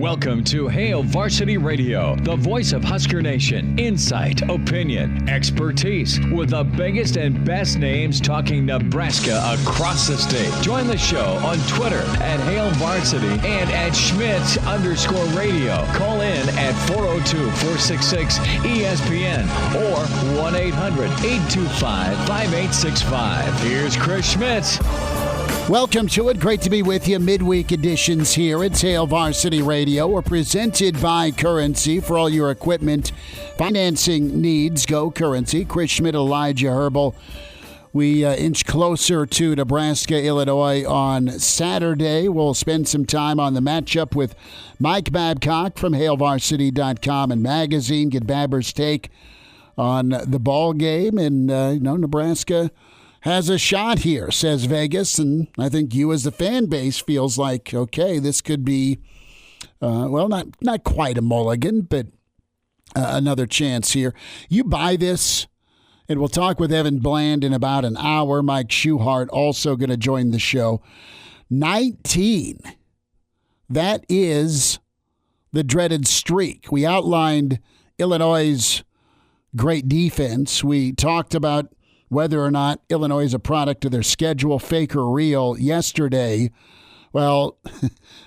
Welcome to Hail Varsity Radio, the voice of Husker Nation. Insight, opinion, expertise, with the biggest and best names talking Nebraska across the state. Join the show on Twitter at Hail Varsity and at Schmidt_radio. Call in at 402-466-ESPN or 1-800-825-5865. Here's Chris Schmidt. Welcome to it. Great to be with you. Midweek editions here at Hail Varsity Radio. We're presented by Currency. For all your equipment financing needs, go Currency. Chris Schmidt, Elijah Herbel. We inch closer to Nebraska-Illinois on Saturday. We'll spend some time on the matchup with Mike Babcock from HailVarsity.com and magazine. Get Babber's take on the ball game. And, Nebraska has a shot here, says Vegas, and I think you as the fan base feels like, okay, this could be, not quite a mulligan, but another chance here. You buy this, and we'll talk with Evan Bland in about an hour. Mike Schuchart also going to join the show. 19. That is the dreaded streak. We outlined Illinois' great defense. We talked about whether or not Illinois is a product of their schedule, fake or real, yesterday. Well,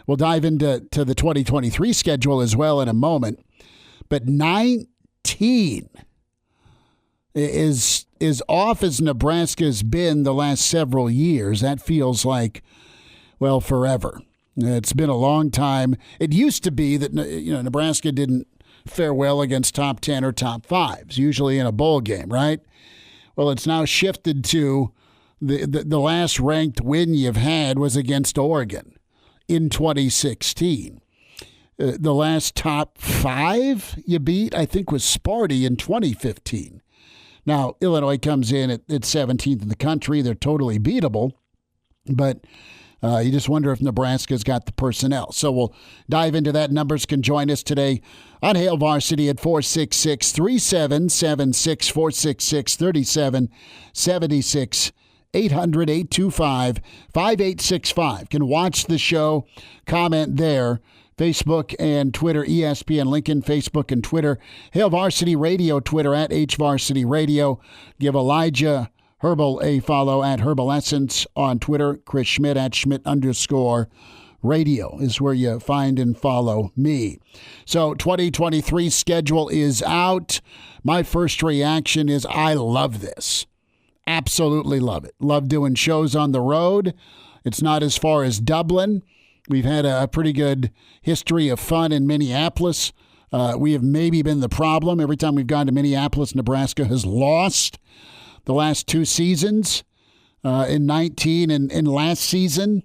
we'll dive into the 2023 schedule as well in a moment. But 19 is off as Nebraska's been the last several years. That feels like, well, forever. It's been a long time. It used to be that Nebraska didn't fare well against top 10 or top 5s, usually in a bowl game, right? Well, it's now shifted to the last ranked win you've had was against Oregon in 2016. The last top 5 you beat, I think, was Sparty in 2015. Now, Illinois comes in at 17th in the country. They're totally beatable, but you just wonder if Nebraska's got the personnel. So we'll dive into that. Numbers can join us today on Hail Varsity at 466-3776, 466-3776, 800-825-5865. Can watch the show, comment there. Facebook and Twitter, ESPN Lincoln, Facebook and Twitter. Hail Varsity Radio, Twitter at HVarsity Radio. Give Elijah Herbel a follow at Herbal Essence on Twitter. Chris Schmidt at Schmidt_radio is where you find and follow me. So 2023 schedule is out. My first reaction is I love this. Absolutely love it. Love doing shows on the road. It's not as far as Dublin. We've had a pretty good history of fun in Minneapolis. We have maybe been the problem. Every time we've gone to Minneapolis, Nebraska has lost. The last 2 seasons, in 19 and last season.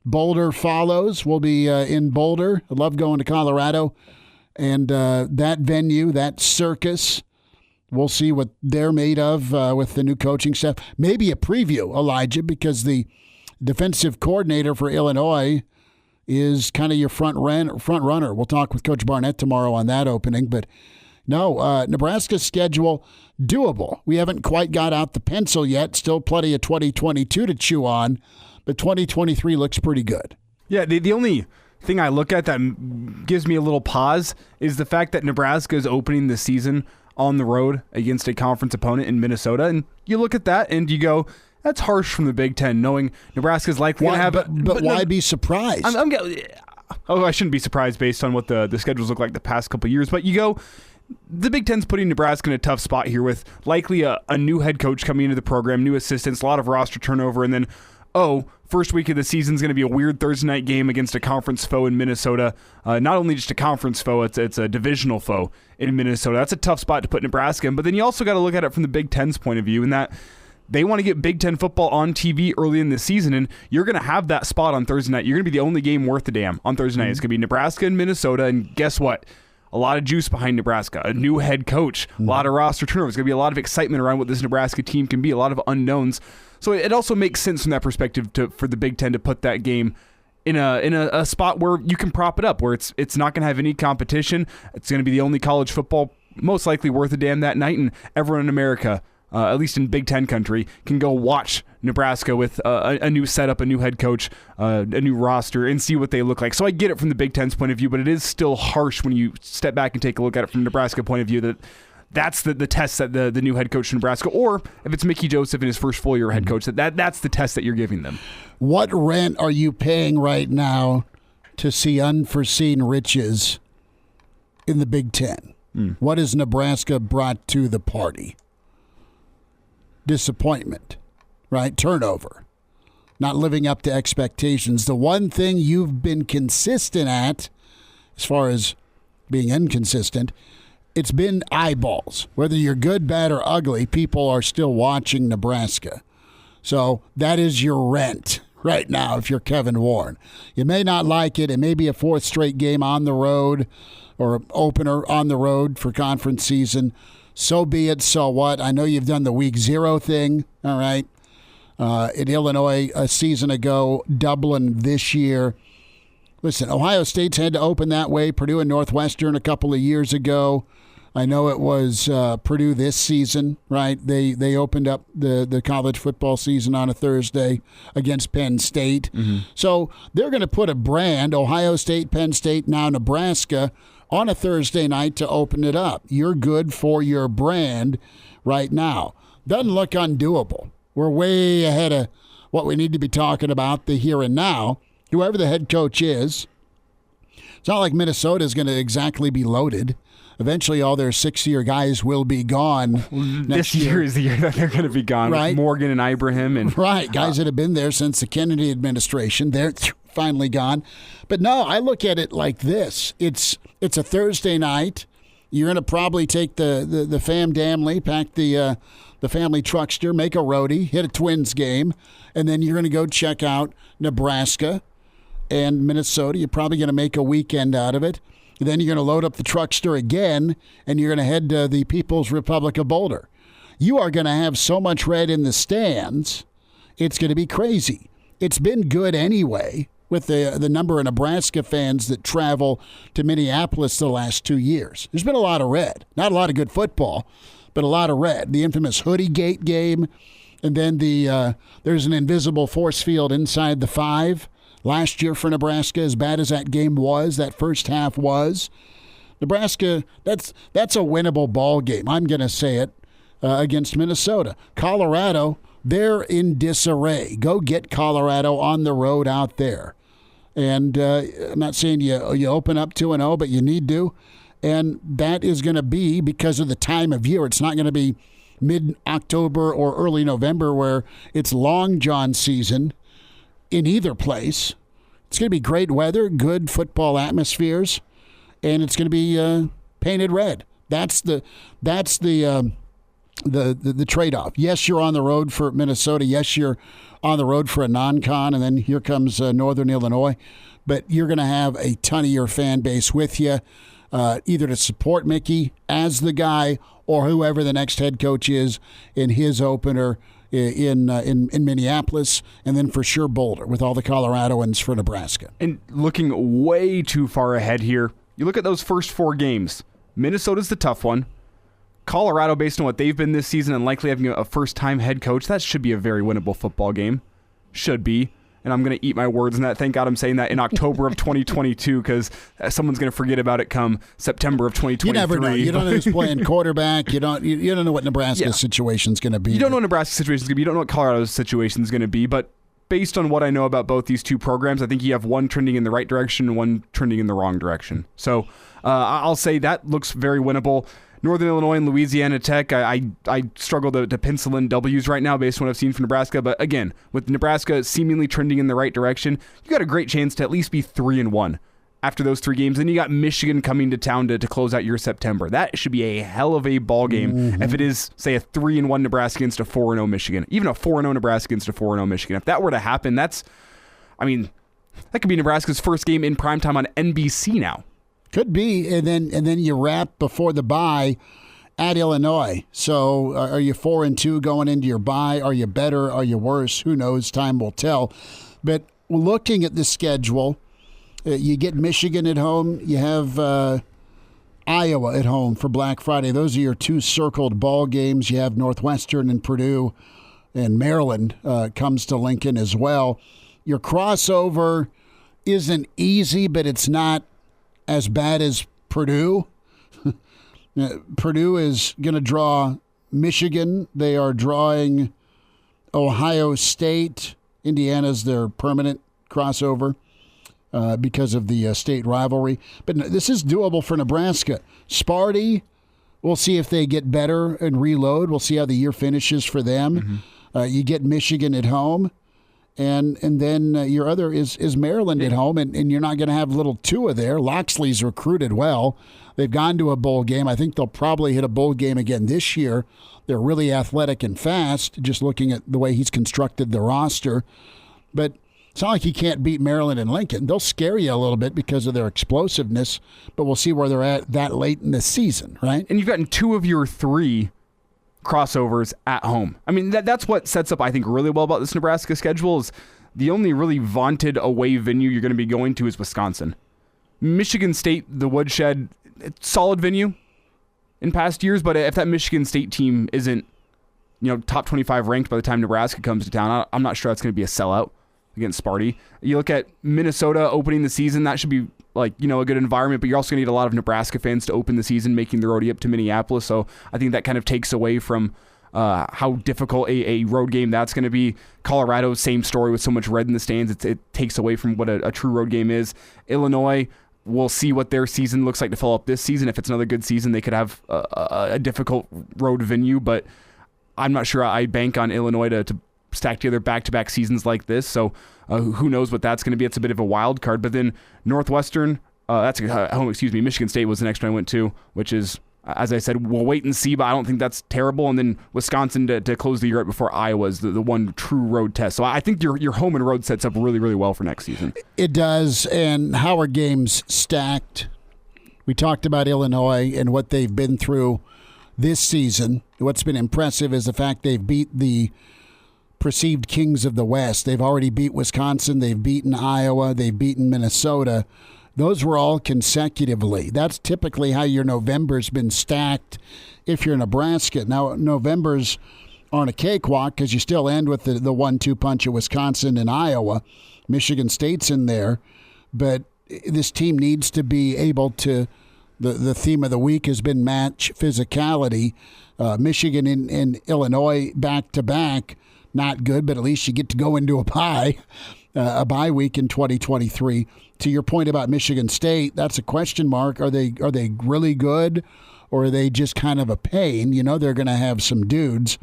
Boulder follows. We'll be in Boulder. I love going to Colorado. And that venue, that circus, we'll see what they're made of with the new coaching staff. Maybe a preview, Elijah, because the defensive coordinator for Illinois is kind of your front runner. We'll talk with Coach Barnett tomorrow on that opening. But no, Nebraska's schedule, doable. We haven't quite got out the pencil yet. Still plenty of 2022 to chew on, but 2023 looks pretty good. Yeah, the only thing I look at that gives me a little pause is the fact that Nebraska is opening the season on the road against a conference opponent in Minnesota. And you look at that and you go, that's harsh from the Big Ten, knowing Nebraska's likely going to have... But why be surprised? I shouldn't be surprised based on what the schedules look like the past couple of years. But you go... The Big Ten's putting Nebraska in a tough spot here with likely a new head coach coming into the program, new assistants, a lot of roster turnover, and then, first week of the season is going to be a weird Thursday night game against a conference foe in Minnesota. Not only just a conference foe, it's a divisional foe in Minnesota. That's a tough spot to put Nebraska in, but then you also got to look at it from the Big Ten's point of view, in that they want to get Big Ten football on TV early in the season, and you're going to have that spot on Thursday night. You're going to be the only game worth a damn on Thursday night. It's going to be Nebraska and Minnesota, and guess what? A lot of juice behind Nebraska, a new head coach, a lot of roster turnover. There's going to be a lot of excitement around what this Nebraska team can be, a lot of unknowns. So it also makes sense from that perspective for the Big Ten to put that game in a spot where you can prop it up, where it's not going to have any competition. It's going to be the only college football most likely worth a damn that night, and everyone in America, at least in Big Ten country, can go watch Nebraska with a new setup, a new head coach, a new roster, and see what they look like. So I get it from the Big Ten's point of view, but it is still harsh when you step back and take a look at it from Nebraska point of view that's the test that the new head coach in Nebraska, or if it's Mickey Joseph in his first full year head coach, that's the test that you're giving them. What rent are you paying right now to see unforeseen riches in the Big Ten? What has Nebraska brought to the party? Disappointment, right? Turnover, not living up to expectations. The one thing you've been consistent at, as far as being inconsistent, it's been eyeballs. Whether you're good, bad, or ugly, people are still watching Nebraska. So that is your rent right now if you're Kevin Warren. You may not like it. It may be a fourth straight game on the road or opener on the road for conference season. So be it, so what? I know you've done the week 0 thing, all right, in Illinois a season ago, Dublin this year. Listen, Ohio State's had to open that way. Purdue and Northwestern a couple of years ago. I know it was Purdue this season, right? They opened up the college football season on a Thursday against Penn State. So they're going to put a brand, Ohio State, Penn State, now Nebraska, on a Thursday night to open it up. You're good for your brand right now. Doesn't look undoable. We're way ahead of what we need to be talking about, the here and now. Whoever the head coach is, it's not like Minnesota is going to exactly be loaded. Eventually, all their 6-year guys will be gone. This year is the year that they're going to be gone. Right. With Morgan and Ibrahim. Right. Guys that have been there since the Kennedy administration. They're finally gone. But no, I look at it like this. It's a Thursday night. You're going to probably take the fam damly, pack the family truckster, make a roadie, hit a Twins game, and then you're going to go check out Nebraska and Minnesota. You're probably going to make a weekend out of it. Then you're going to load up the truckster again, and you're going to head to the People's Republic of Boulder. You are going to have so much red in the stands, it's going to be crazy. It's been good anyway with the number of Nebraska fans that travel to Minneapolis the last 2 years. There's been a lot of red. Not a lot of good football, but a lot of red. The infamous Hoodie Gate game, and then there's an invisible force field inside the 5. Last year for Nebraska, as bad as that game was, that first half was, Nebraska, that's a winnable ball game. I'm going to say it against Minnesota. Colorado, they're in disarray. Go get Colorado on the road out there. And I'm not saying you open up 2-0, but you need to. And that is going to be because of the time of year. It's not going to be mid-October or early November where it's Long John season in either place. It's going to be great weather, good football atmospheres, and it's going to be painted red. That's the trade-off. Yes, you're on the road for Minnesota. Yes, you're on the road for a non-con, and then here comes Northern Illinois. But you're going to have a ton of your fan base with you, either to support Mickey as the guy or whoever the next head coach is in his opener in Minneapolis, and then for sure Boulder with all the Coloradoans for Nebraska. And looking way too far ahead here, you look at those first 4 games. Minnesota's the tough one. Colorado, based on what they've been this season and likely having a first-time head coach, that should be a very winnable football game. Should be. And I'm going to eat my words in that. Thank God I'm saying that in October of 2022 because someone's going to forget about it come September of 2023. You never know. You don't know who's playing quarterback. You don't know what Nebraska's situation's going to be. You don't know what Nebraska's situation's going to be. You don't know what Colorado's situation's going to be. But based on what I know about both these two programs, I think you have one trending in the right direction and one trending in the wrong direction. So I'll say that looks very winnable. Northern Illinois and Louisiana Tech, I struggle to pencil in W's right now based on what I've seen from Nebraska. But again, with Nebraska seemingly trending in the right direction, you got a great chance to at least be 3-1 after those 3 games. Then you got Michigan coming to town to close out your September. That should be a hell of a ball game if it is, say, a 3-1 Nebraska against a 4-0 Michigan. Even a 4-0 Nebraska against a 4-0 Michigan. If that were to happen, that could be Nebraska's first game in primetime on NBC now. Could be, and then you wrap before the bye at Illinois. So are you 4-2 going into your bye? Are you better? Are you worse? Who knows? Time will tell. But looking at the schedule, you get Michigan at home. You have Iowa at home for Black Friday. Those are your 2 circled ball games. You have Northwestern and Purdue and Maryland comes to Lincoln as well. Your crossover isn't easy, but it's not as bad as Purdue. Purdue is going to draw Michigan. They are drawing Ohio State. Indiana's their permanent crossover because of the state rivalry. But this is doable for Nebraska. Sparty, we'll see if they get better and reload. We'll see how the year finishes for them. You get Michigan at home. And then your other is Maryland at home, and you're not going to have little Tua there. Loxley's recruited well. They've gone to a bowl game. I think they'll probably hit a bowl game again this year. They're really athletic and fast, just looking at the way he's constructed the roster. But it's not like he can't beat Maryland and Lincoln. They'll scare you a little bit because of their explosiveness, but we'll see where they're at that late in the season, right? And you've gotten 2 of your 3 crossovers at home. I mean, that's what sets up, I think, really well about this Nebraska schedule is the only really vaunted away venue you're going to be going to is Wisconsin. Michigan State, the Woodshed, solid venue in past years, but if that Michigan State team isn't, top 25 ranked by the time Nebraska comes to town, I'm not sure that's going to be a sellout against Sparty. You look at Minnesota opening the season, that should be a good environment, but you're also going to need a lot of Nebraska fans to open the season, making the roadie up to Minneapolis. So I think that kind of takes away from how difficult a road game that's going to be. Colorado, same story with so much red in the stands. It takes away from what a true road game is. Illinois, we'll see what their season looks like to follow up this season. If it's another good season, they could have a difficult road venue, but I'm not sure I bank on Illinois to stack together back-to-back seasons like this. So who knows what that's going to be. It's a bit of a wild card. But then Northwestern, Michigan State was the next one I went to, which is, as I said, we'll wait and see, but I don't think that's terrible. And then Wisconsin to close the year right before Iowa's the one true road test. So I think your home and road sets up really, really well for next season. It does, and how are games stacked? We talked about Illinois and what they've been through this season. What's been impressive is the fact they've beat the perceived kings of the West. They've already beat Wisconsin. They've beaten Iowa. They've beaten Minnesota. Those were all consecutively. That's typically how your November's been stacked if you're Nebraska. Now, Novembers aren't a cakewalk because you still end with the 1-2 punch of Wisconsin and Iowa. Michigan State's in there. But this team needs to be able to, the theme of the week has been match physicality. Michigan and Illinois back-to-back, not good, but at least you get to go into a bye week in 2023. To your point about Michigan State, that's a question mark. Are they really good, or are they just kind of a pain? They're going to have some dudes.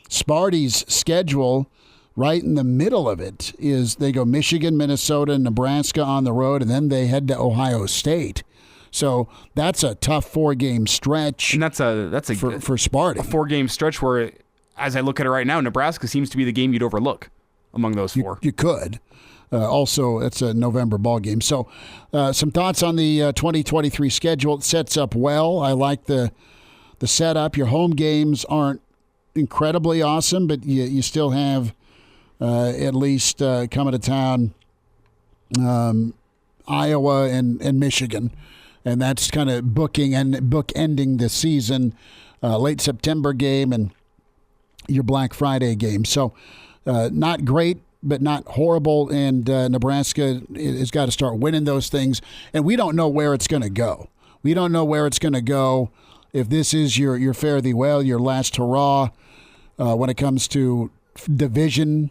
Sparty's schedule, right in the middle of it, is they go Michigan, Minnesota, and Nebraska on the road, and then they head to Ohio State. So that's a tough 4-game stretch. And that's for Sparty. A 4-game stretch where, as I look at it right now, Nebraska seems to be the game you'd overlook among those 4. You could. Also, it's a November ball game. So some thoughts on the 2023 schedule. It sets up well. I like the setup. Your home games aren't incredibly awesome, but you still have at least coming to town Iowa and Michigan. And that's kind of bookending the season. Late September game and your Black Friday game. So not great, but not horrible, and Nebraska has got to start winning those things. And we don't know where it's going to go. We don't know where it's going to go if this is your fare thee well, your last hurrah when it comes to division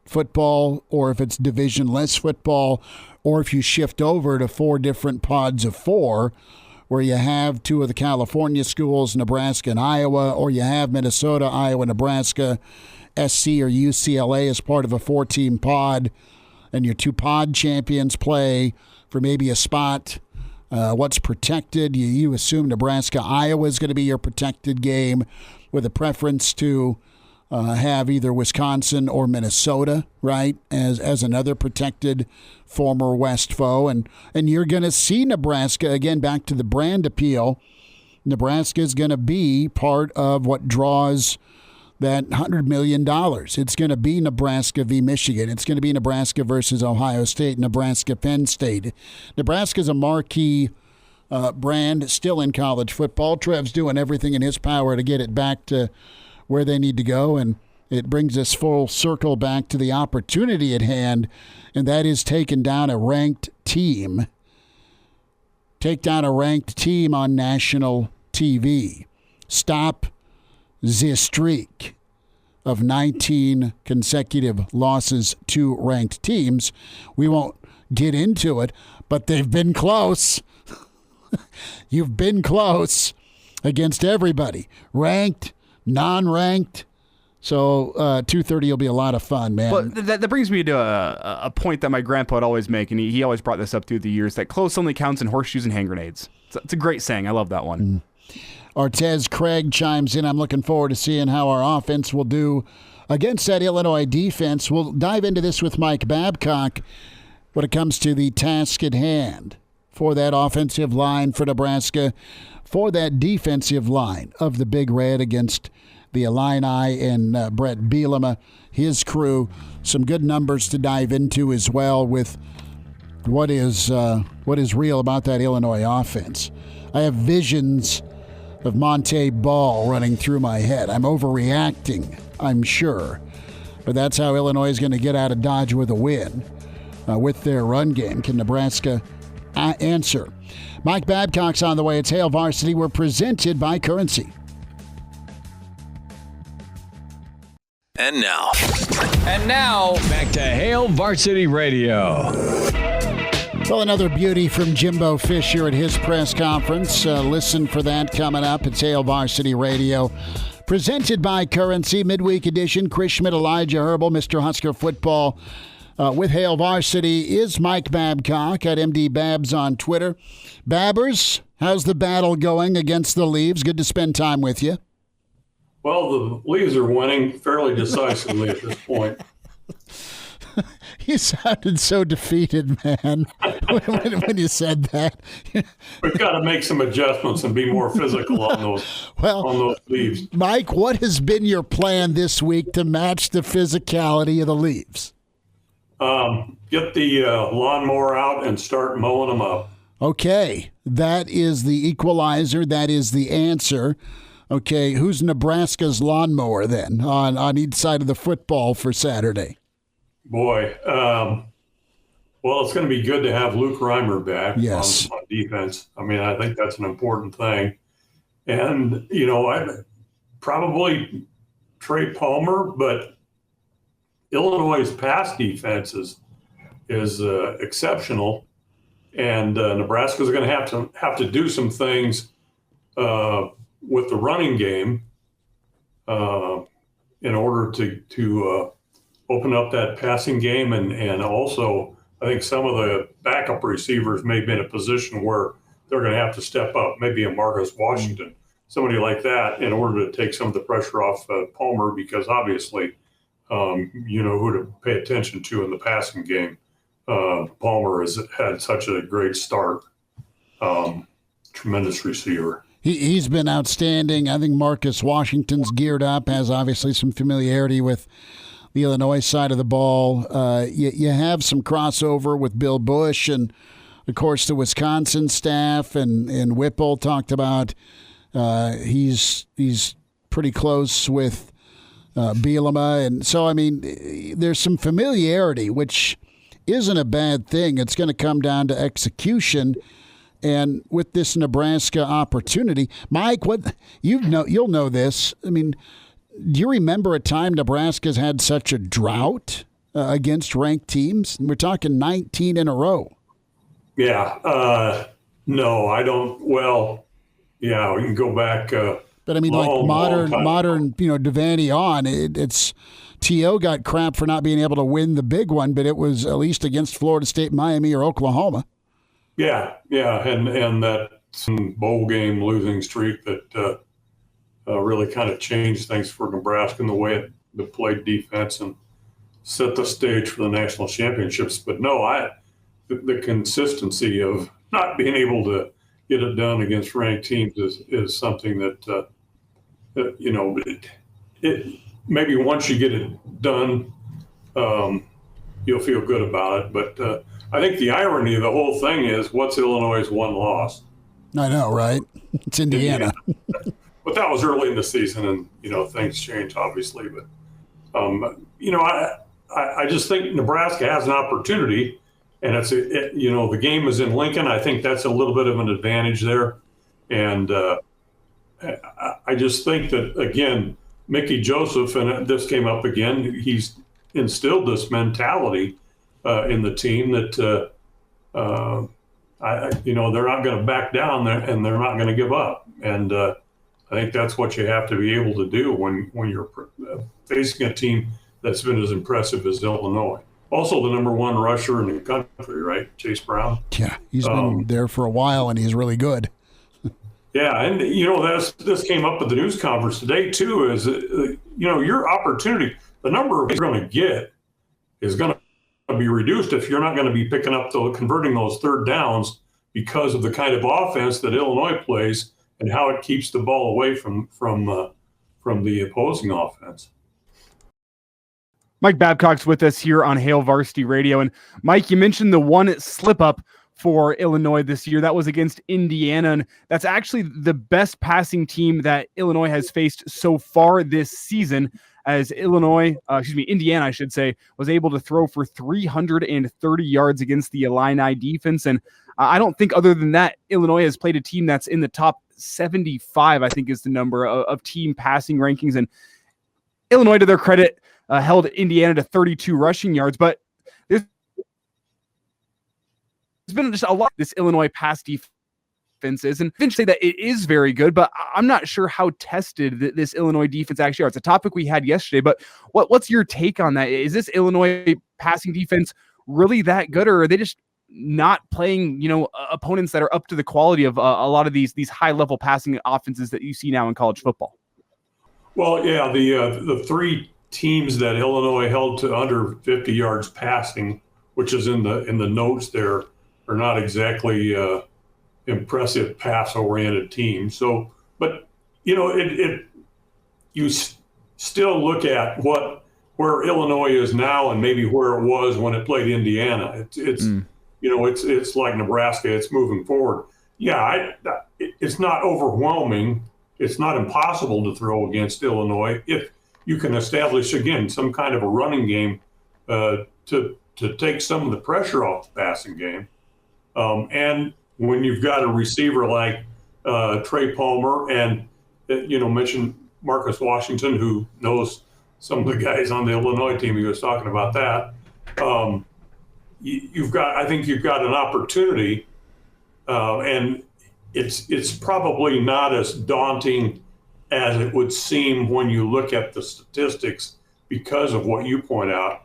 football, or if it's division-less football, or if you shift over to 4 different pods of 4, where you have 2 of the California schools, Nebraska and Iowa, or you have Minnesota, Iowa, Nebraska, SC or UCLA as part of a 4-team pod, and your 2 pod champions play for maybe a spot. What's protected? You assume Nebraska, Iowa is going to be your protected game, with a preference to have either Wisconsin or Minnesota, right, as another protected former West foe. And you're going to see Nebraska, again, back to the brand appeal. Nebraska is going to be part of what draws that $100 million. It's going to be Nebraska v. Michigan. It's going to be Nebraska versus Ohio State, Nebraska, Penn State. Nebraska's a marquee brand still in college football. Trev's doing everything in his power to get it back to where they need to go. And it brings us full circle back to the opportunity at hand, and that is taking down a ranked team. Take down a ranked team on national TV. Stop the streak of 19 consecutive losses to ranked teams. We won't get into it, but they've been close. You've been close against everybody, ranked, non-ranked. So 2:30 will be a lot of fun, man. But that brings me to a point that my grandpa would always make, and he always brought this up through the years, that close only counts in horseshoes and hand grenades. It's a great saying. I love that one. Artez Craig chimes in. I'm looking forward to seeing how our offense will do against that Illinois defense. We'll dive into this with Mike Babcock when it comes to the task at hand for that offensive line for Nebraska, for that defensive line of the Big Red against the Illini and Brett Bielema, his crew. Some good numbers to dive into as well with what is real about that Illinois offense. I have visions of Monte Ball running through my head. I'm overreacting, I'm sure. But that's how Illinois is going to get out of Dodge with a win with their run game. Can Nebraska answer? Mike Babcock's on the way. It's Hail Varsity. We're presented by Currency. And now, back to Hail Varsity Radio. Well, another beauty from Jimbo Fisher at his press conference. Listen for that coming up. It's Hail Varsity Radio. Presented by Currency, midweek edition. Schmidt, Elijah Herbel, Mr. Husker Football. With Hail Varsity is Mike Babcock at MD Babs on Twitter. Babbers, how's the battle going against the Leaves? Good to spend time with you. Well, the Leaves are winning fairly decisively at this point. You sounded so defeated, man, when you said that. We've got to make some adjustments and be more physical on those Leaves. Mike, what has been your plan this week to match the physicality of the Leaves? Get the lawnmower out and start mowing them up. Okay, that is the equalizer. That is the answer. Okay, who's Nebraska's lawnmower then on each side of the football for Saturday? Boy, well, it's going to be good to have Luke Reimer back on defense. I mean, I think that's an important thing. And, I probably Trey Palmer, but Illinois' pass defense is exceptional. And Nebraska's going to have to do some things with the running game in order to open up that passing game. And also, I think some of the backup receivers may be in a position where they're going to have to step up, maybe a Marcus Washington, somebody like that, in order to take some of the pressure off Palmer, because obviously, you know who to pay attention to in the passing game. Palmer has had such a great start. Tremendous receiver. He's been outstanding. I think Marcus Washington's geared up, has obviously some familiarity with the Illinois side of the ball. You have some crossover with Bill Busch and, of course, the Wisconsin staff, and Whipple talked about he's pretty close with Bielema. And so, I mean, there's some familiarity, which isn't a bad thing. It's going to come down to execution. And with this Nebraska opportunity, Mike, you'll know this. I mean, do you remember a time Nebraska's had such a drought against ranked teams? We're talking 19 in a row. Yeah. No, I don't. Well, yeah, we can go back. But I mean, modern, Devaney on. It's T.O. got crap for not being able to win the big one, but it was at least against Florida State, Miami, or Oklahoma. Yeah, and that bowl game losing streak that really kind of changed things for Nebraska in the way it played defense and set the stage for the national championships. But no, the consistency of not being able to get it done against ranked teams is something that maybe once you get it done, you'll feel good about it. But I think the irony of the whole thing is, what's Illinois' one loss? I know, right? It's Indiana. But that was early in the season, and things change obviously. But I just think Nebraska has an opportunity, and the game is in Lincoln. I think that's a little bit of an advantage there. And I just think that, again, Mickey Joseph, and this came up again, he's instilled this mentality in the team that, they're not going to back down there and they're not going to give up. And I think that's what you have to be able to do when you're facing a team that's been as impressive as Illinois. Also, the number one rusher in the country, right? Chase Brown. Yeah, he's been there for a while, and he's really good. Yeah, and this came up at the news conference today too. Is your opportunity, the number you're going to get, is going to be reduced if you're not going to be picking up converting those third downs because of the kind of offense that Illinois plays and how it keeps the ball away from the opposing offense. Mike Babcock's with us here on Hail Varsity Radio. And Mike, you mentioned the one slip up for Illinois this year. That was against Indiana. And that's actually the best passing team that Illinois has faced so far this season, as Indiana, I should say, was able to throw for 330 yards against the Illini defense. And I don't think, other than that, Illinois has played a team that's in the top 75, I think is the number of team passing rankings. And Illinois, to their credit, held Indiana to 32 rushing yards. But there's been just a lot of this Illinois pass defenses, and I say that it is very good, but I'm not sure how tested this Illinois defense actually are. It's a topic we had yesterday, but what's your take on that? Is this Illinois passing defense really that good, or are they just not playing, opponents that are up to the quality of a lot of these high level passing offenses that you see now in college football? Well, yeah, the three teams that Illinois held to under 50 yards passing, which is in the notes there, are not exactly impressive pass-oriented teams. So, but you still look at where Illinois is now and maybe where it was when it played Indiana. It's like Nebraska. It's moving forward. Yeah, it's not overwhelming. It's not impossible to throw against Illinois if you can establish, again, some kind of a running game to take some of the pressure off the passing game. And when you've got a receiver like Trey Palmer and, mentioned Marcus Washington, who knows some of the guys on the Illinois team, he was talking about that. I think you've got an opportunity, and it's probably not as daunting as it would seem when you look at the statistics, because of what you point out.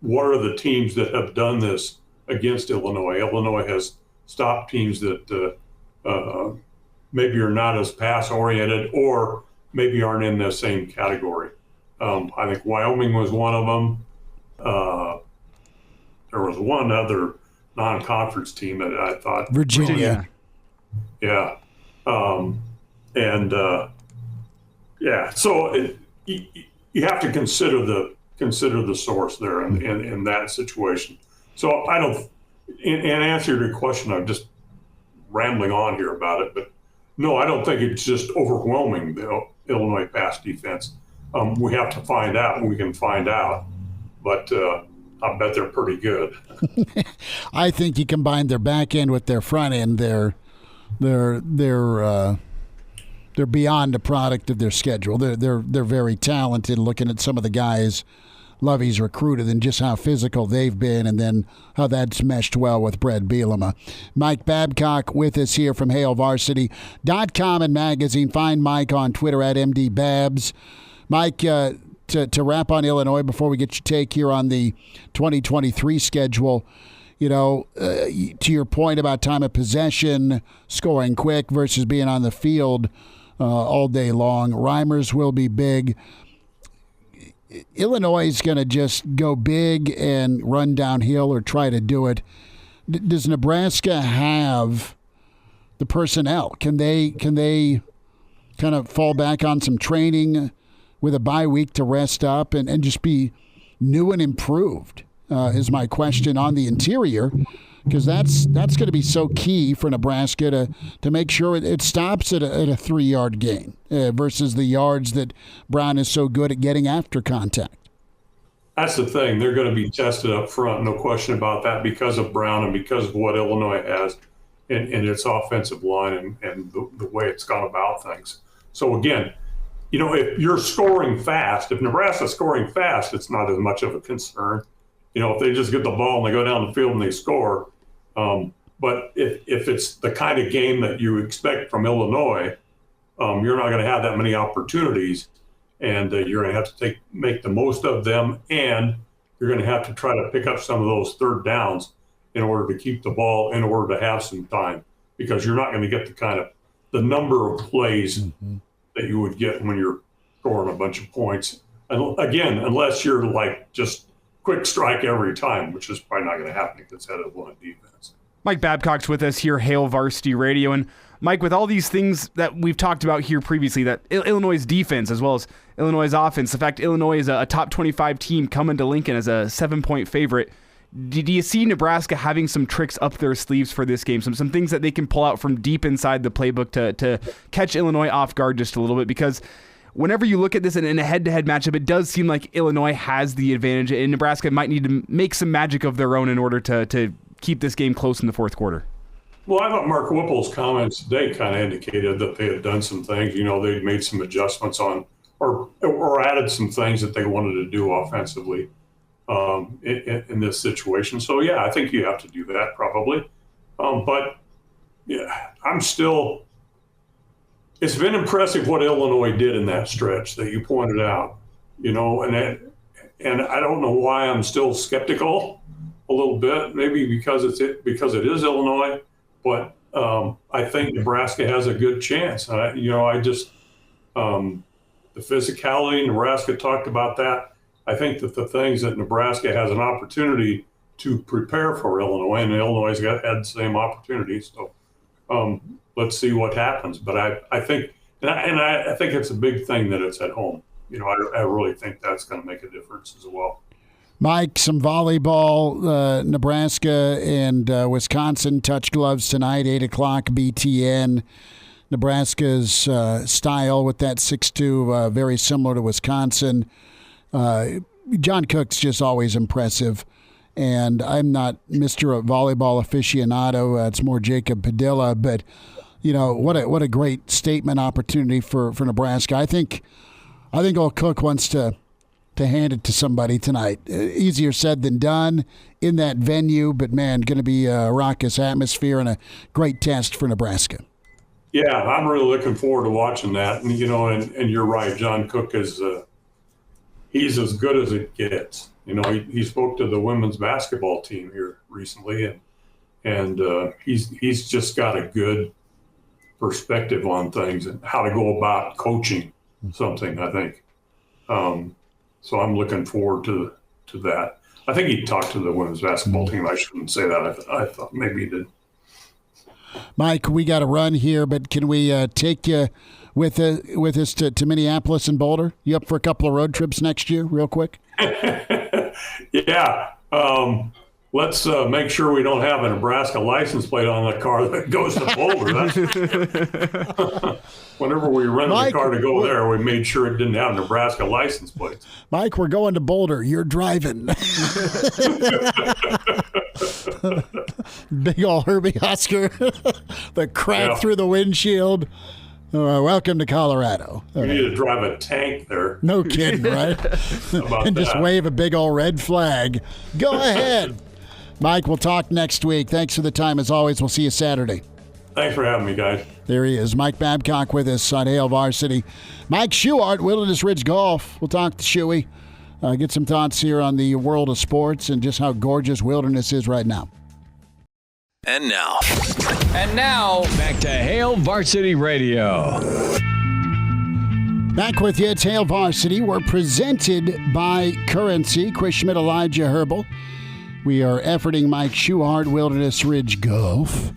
What are the teams that have done this against Illinois? Illinois has stopped teams that maybe are not as pass-oriented or maybe aren't in the same category. I think Wyoming was one of them. There was one other non-conference team that I thought. Virginia. Yeah. So you have to consider the source there in that situation. So I don't, in answer to your question, I'm just rambling on here about it, but no, I don't think it's just overwhelming the Illinois pass defense. We have to find out, and we can find out, but I bet they're pretty good. I think you combine their back end with their front end, they're beyond a product of their schedule. They're very talented. Looking at some of the guys Lovey's recruited and just how physical they've been, and then how that's meshed well with Brett Bielema. Mike Babcock with us here from HailVarsity.com and magazine. Find Mike on Twitter at MDBabs. Mike, to wrap on Illinois before we get your take here on the 2023 schedule, to your point about time of possession, scoring quick versus being on the field all day long, Reimers will be big. Illinois is going to just go big and run downhill or try to do it. Does Nebraska have the personnel? Can they kind of fall back on some training with a bye week to rest up and just be new and improved? Is my question on the interior, because that's going to be so key for Nebraska to make sure it stops at a 3-yard gain versus the yards that Brown is so good at getting after contact. That's the thing. They're going to be tested up front, no question about that, because of Brown and because of what Illinois has in its offensive line and the way it's gone about things. So, again, if you're scoring fast, if Nebraska's scoring fast, it's not as much of a concern. If they just get the ball and they go down the field and they score. But if it's the kind of game that you expect from Illinois, you're not going to have that many opportunities, and you're going to have to make the most of them, and you're going to have to try to pick up some of those third downs in order to keep the ball, in order to have some time, because you're not going to get the number of plays that you would get when you're scoring a bunch of points. And again, unless you're like just quick strike every time, which is probably not going to happen against that Illinois defense. Mike Babcock's with us here, Hail Varsity Radio. And Mike, with all these things that we've talked about here previously, that Illinois' defense as well as Illinois' offense, the fact Illinois is a top 25 team coming to Lincoln as a 7-point favorite, do you see Nebraska having some tricks up their sleeves for this game? Some things that they can pull out from deep inside the playbook to catch Illinois off guard just a little bit? Because whenever you look at this in a head-to-head matchup, it does seem like Illinois has the advantage, and Nebraska might need to make some magic of their own in order to keep this game close in the fourth quarter. Well, I thought Mark Whipple's comments today kind of indicated that they had done some things. They'd made some adjustments on or added some things that they wanted to do offensively in this situation. So, yeah, I think you have to do that probably. But, yeah, it's been impressive what Illinois did in that stretch that you pointed out, and I don't know why I'm still skeptical a little bit, maybe because it is Illinois, but I think Nebraska has a good chance. The physicality, Nebraska talked about that. I think that the things that Nebraska has an opportunity to prepare for Illinois, and Illinois had the same opportunities. So let's see what happens. But I think it's a big thing that it's at home. I really think that's going to make a difference as well. Mike, some volleyball, Nebraska and Wisconsin touch gloves tonight, 8 o'clock BTN. Nebraska's style with that 6-2, very similar to Wisconsin. John Cook's just always impressive. And I'm not Mr. Volleyball aficionado. It's more Jacob Padilla. But, what a great statement opportunity for Nebraska. I think old Cook wants to hand it to somebody tonight. Easier said than done in that venue, but, man, going to be a raucous atmosphere and a great test for Nebraska. Yeah, I'm really looking forward to watching that. And, and you're right, John Cook is he's as good as it gets. He spoke to the women's basketball team here recently, and he's just got a good perspective on things and how to go about coaching something, I think. So I'm looking forward to that. I think he talked to the women's basketball team. I shouldn't say that. I thought maybe he did. Mike, we got to run here, but can we take you with us to Minneapolis and Boulder? You up for a couple of road trips next year, real quick? Yeah. Let's make sure we don't have a Nebraska license plate on the car that goes to Boulder. Whenever we rented a car to go there, we made sure it didn't have Nebraska license plates. Mike, we're going to Boulder. You're driving. Big old Herbie Oscar. The crack through the windshield. Welcome to Colorado. You need to drive a tank there. No kidding, right? And just wave a big old red flag. Go ahead. Mike, we'll talk next week. Thanks for the time, as always. We'll see you Saturday. Thanks for having me, guys. There he is, Mike Babcock with us on Hail Varsity. Mike Schuchart, Wilderness Ridge Golf. We'll talk to Shuey. Get some thoughts here on the world of sports and just how gorgeous Wilderness is right now. And now, back to Hail Varsity Radio. Back with you, it's Hail Varsity. We're presented by Currency, Schmidt and Elijah Herbel. We are efforting Mike Schuchart, Wilderness Ridge Golf.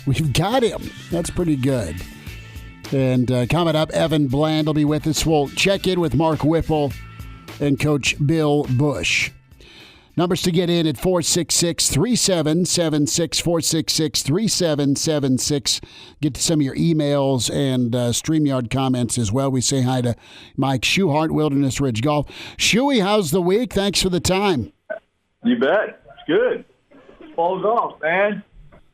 We've got him. That's pretty good. And coming up, Evan Bland will be with us. We'll check in with Mark Whipple and Coach Bill Busch. Numbers to get in at 466-3776, 466-3776. Get to some of your emails and StreamYard comments as well. We say hi to Mike Schuchart, Wilderness Ridge Golf. Shuey, how's the week? Thanks for the time. You bet. It's good. Fall golf, man.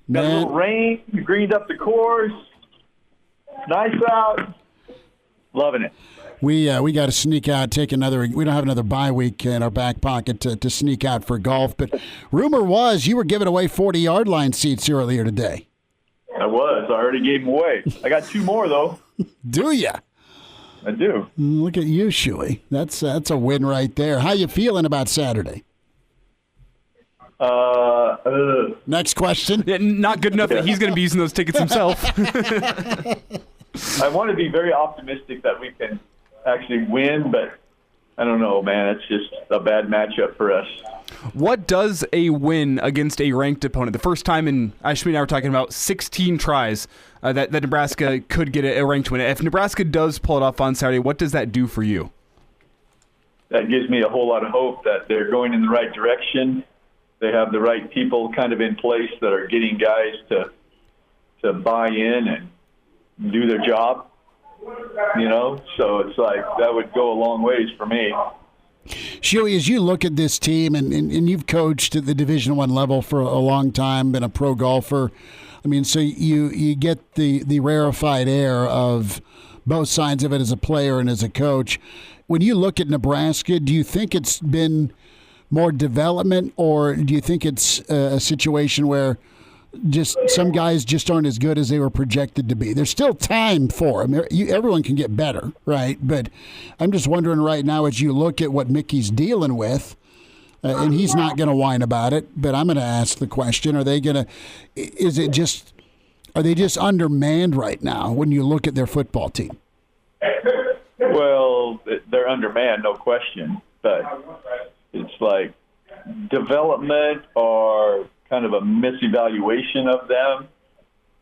Got a little rain. You greened up the course. Nice out. Loving it. We got to sneak out, take another. We don't have another bye week in our back pocket to sneak out for golf. But rumor was you were giving away 40-yard line seats earlier today. I was. I already gave them away. I got 2 more though. Do ya? I do. Look at you, Shuey. That's a win right there. How you feeling about Saturday? Next question. Yeah, not good enough that he's going to be using those tickets himself. I want to be very optimistic that we can actually win, but I don't know, man. It's just a bad matchup for us. What does a win against a ranked opponent? The first time in, Schmidt and I were talking about 16 tries that Nebraska could get a ranked win. If Nebraska does pull it off on Saturday, what does that do for you? That gives me a whole lot of hope that they're going in the right direction. They have the right people kind of in place that are getting guys to buy in and do their job, so it's like that would go a long ways for me. Shuey, as you look at this team, and you've coached at the Division I level for a long time, been a pro golfer, I mean, so you get the rarefied air of both sides of it as a player and as a coach. When you look at Nebraska, do you think it's been more development, or do you think it's a situation where just some guys just aren't as good as they were projected to be? There's still time for them. Everyone can get better, right? But I'm just wondering right now, as you look at what Mickey's dealing with, and he's not going to whine about it, but I'm going to ask the question: are they just undermanned right now when you look at their football team? Well, they're undermanned, no question, but it's like development or kind of a misevaluation of them.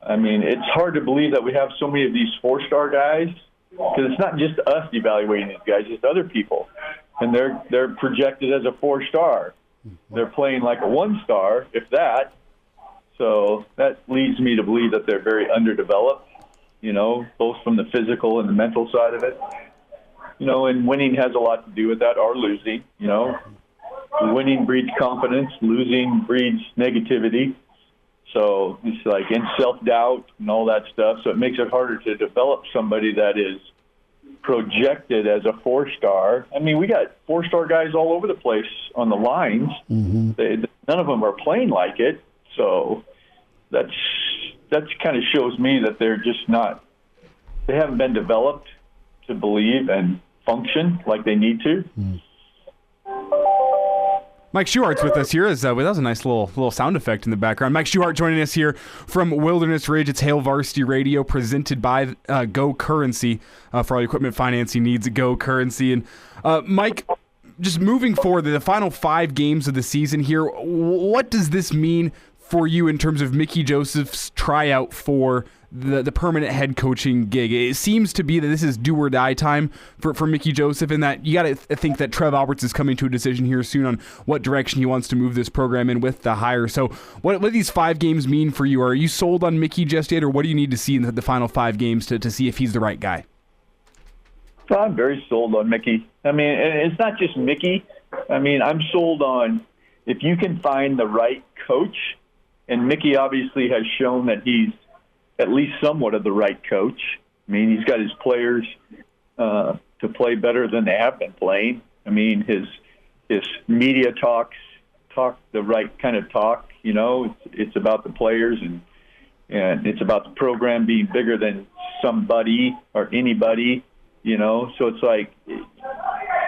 I mean, it's hard to believe that we have so many of these 4-star guys, because it's not just us evaluating these guys, it's other people. And they're projected as a 4-star. They're playing like a 1-star, if that. So that leads me to believe that they're very underdeveloped, both from the physical and the mental side of it. And winning has a lot to do with that, or losing, Winning breeds confidence, losing breeds negativity. So it's like in self-doubt and all that stuff. So it makes it harder to develop somebody that is projected as a 4-star. I mean, we got 4-star guys all over the place on the lines. Mm-hmm. None of them are playing like it. So that's kind of shows me that they're just not, they haven't been developed to believe and function like they need to. Mm. Mike Schuchart's with us here. That was a nice little sound effect in the background. Mike Schuchart joining us here from Wilderness Ridge. It's Hail Varsity Radio, presented by Go Currency for all your equipment financing needs. Go Currency. And Mike, just moving forward, the final 5 games of the season here, what does this mean for you in terms of Mickey Joseph's tryout for the permanent head coaching gig? It seems to be that this is do or die time for Mickey Joseph, and that you got to think that Trev Alberts is coming to a decision here soon on what direction he wants to move this program in with the hire. So what do these 5 games mean for you? Are you sold on Mickey just yet, or what do you need to see in the final 5 games to see if he's the right guy? Well, I'm very sold on Mickey. I mean, and it's not just Mickey. I mean, I'm sold on if you can find the right coach, and Mickey obviously has shown that he's at least somewhat of the right coach. I mean, he's got his players to play better than they have been playing. I mean, his media talk the right kind of talk. It's about the players and it's about the program being bigger than somebody or anybody. So it's like,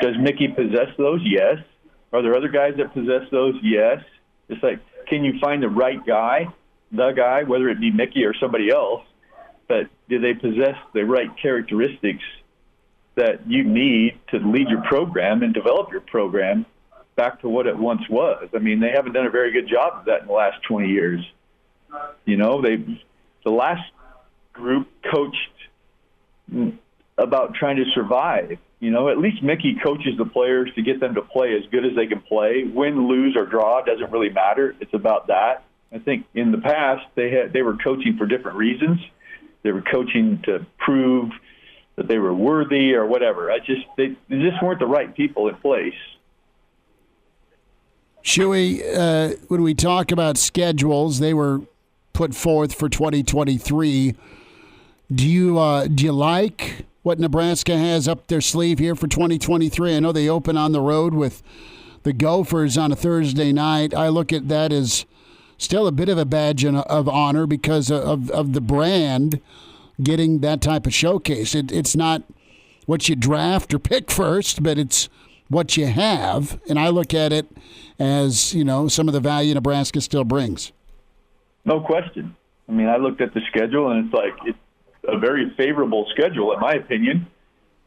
does Mickey possess those? Yes. Are there other guys that possess those? Yes. It's like, can you find the right guy? The guy, whether it be Mickey or somebody else, but do they possess the right characteristics that you need to lead your program and develop your program back to what it once was? I mean, they haven't done a very good job of that in the last 20 years. The last group coached about trying to survive. At least Mickey coaches the players to get them to play as good as they can play. Win, lose, or draw doesn't really matter. It's about that. I think in the past they were coaching for different reasons. They were coaching to prove that they were worthy or whatever. They just weren't the right people in place. Shuey, when we talk about schedules, they were put forth for 2023. Do you like what Nebraska has up their sleeve here for 2023? I know they open on the road with the Gophers on a Thursday night. I look at that as still a bit of a badge of honor because of the brand getting that type of showcase. It's not what you draft or pick first, but it's what you have. And I look at it as, some of the value Nebraska still brings. No question. I mean, I looked at the schedule, and it's a very favorable schedule, in my opinion.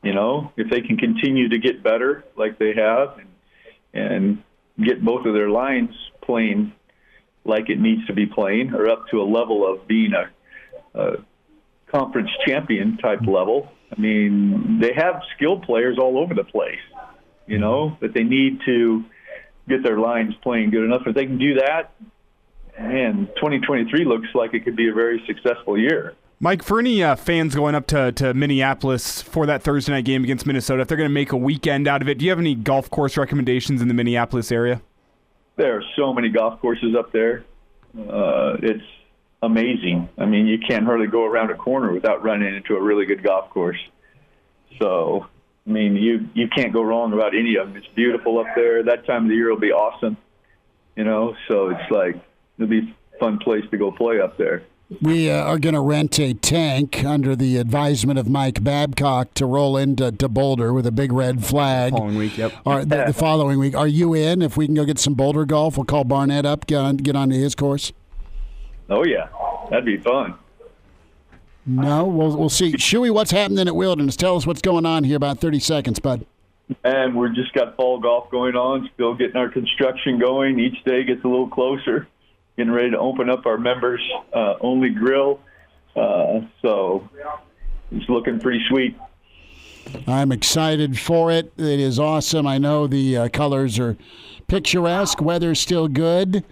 If they can continue to get better like they have and get both of their lines playing like it needs to be playing, or up to a level of being a conference champion type level. I mean, they have skilled players all over the place, but they need to get their lines playing good enough. If they can do that, man, 2023 looks like it could be a very successful year. Mike, for any fans going up to Minneapolis for that Thursday night game against Minnesota, if they're going to make a weekend out of it, do you have any golf course recommendations in the Minneapolis area? There are so many golf courses up there. It's amazing. I mean, you can't hardly go around a corner without running into a really good golf course. So, I mean, you can't go wrong about any of them. It's beautiful up there. That time of the year will be awesome, so it's like it'll be a fun place to go play up there. We are going to rent a tank under the advisement of Mike Babcock to roll into Boulder with a big red flag. Following week, yep. The following week. Are you in? If we can go get some Boulder golf, we'll call Barnett up, get onto his course. Oh, yeah. That'd be fun. No, we'll see. Shuey, what's happening at Wilderness? Tell us what's going on here. About 30 seconds, bud. And we've just got fall golf going on, still getting our construction going. Each day gets a little closer. Getting ready to open up our members only grill. So it's looking pretty sweet. I'm excited for it. It is awesome. I know the colors are picturesque. Weather's still good.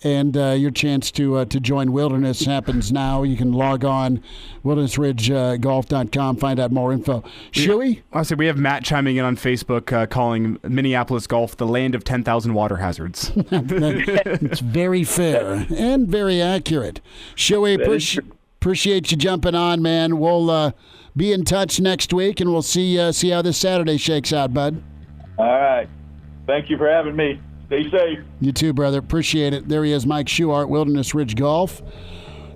And your chance to join Wilderness happens now. You can log on, wildernessridgegolf.com, find out more info. Shuey? I said we have Matt chiming in on Facebook calling Minneapolis golf the land of 10,000 water hazards. It's very fair and very accurate. Shuey, appreciate you jumping on, man. We'll be in touch next week, and we'll see how this Saturday shakes out, bud. All right. Thank you for having me. Stay safe. You too, brother. Appreciate it. There he is, Mike Schuchart, Wilderness Ridge Golf.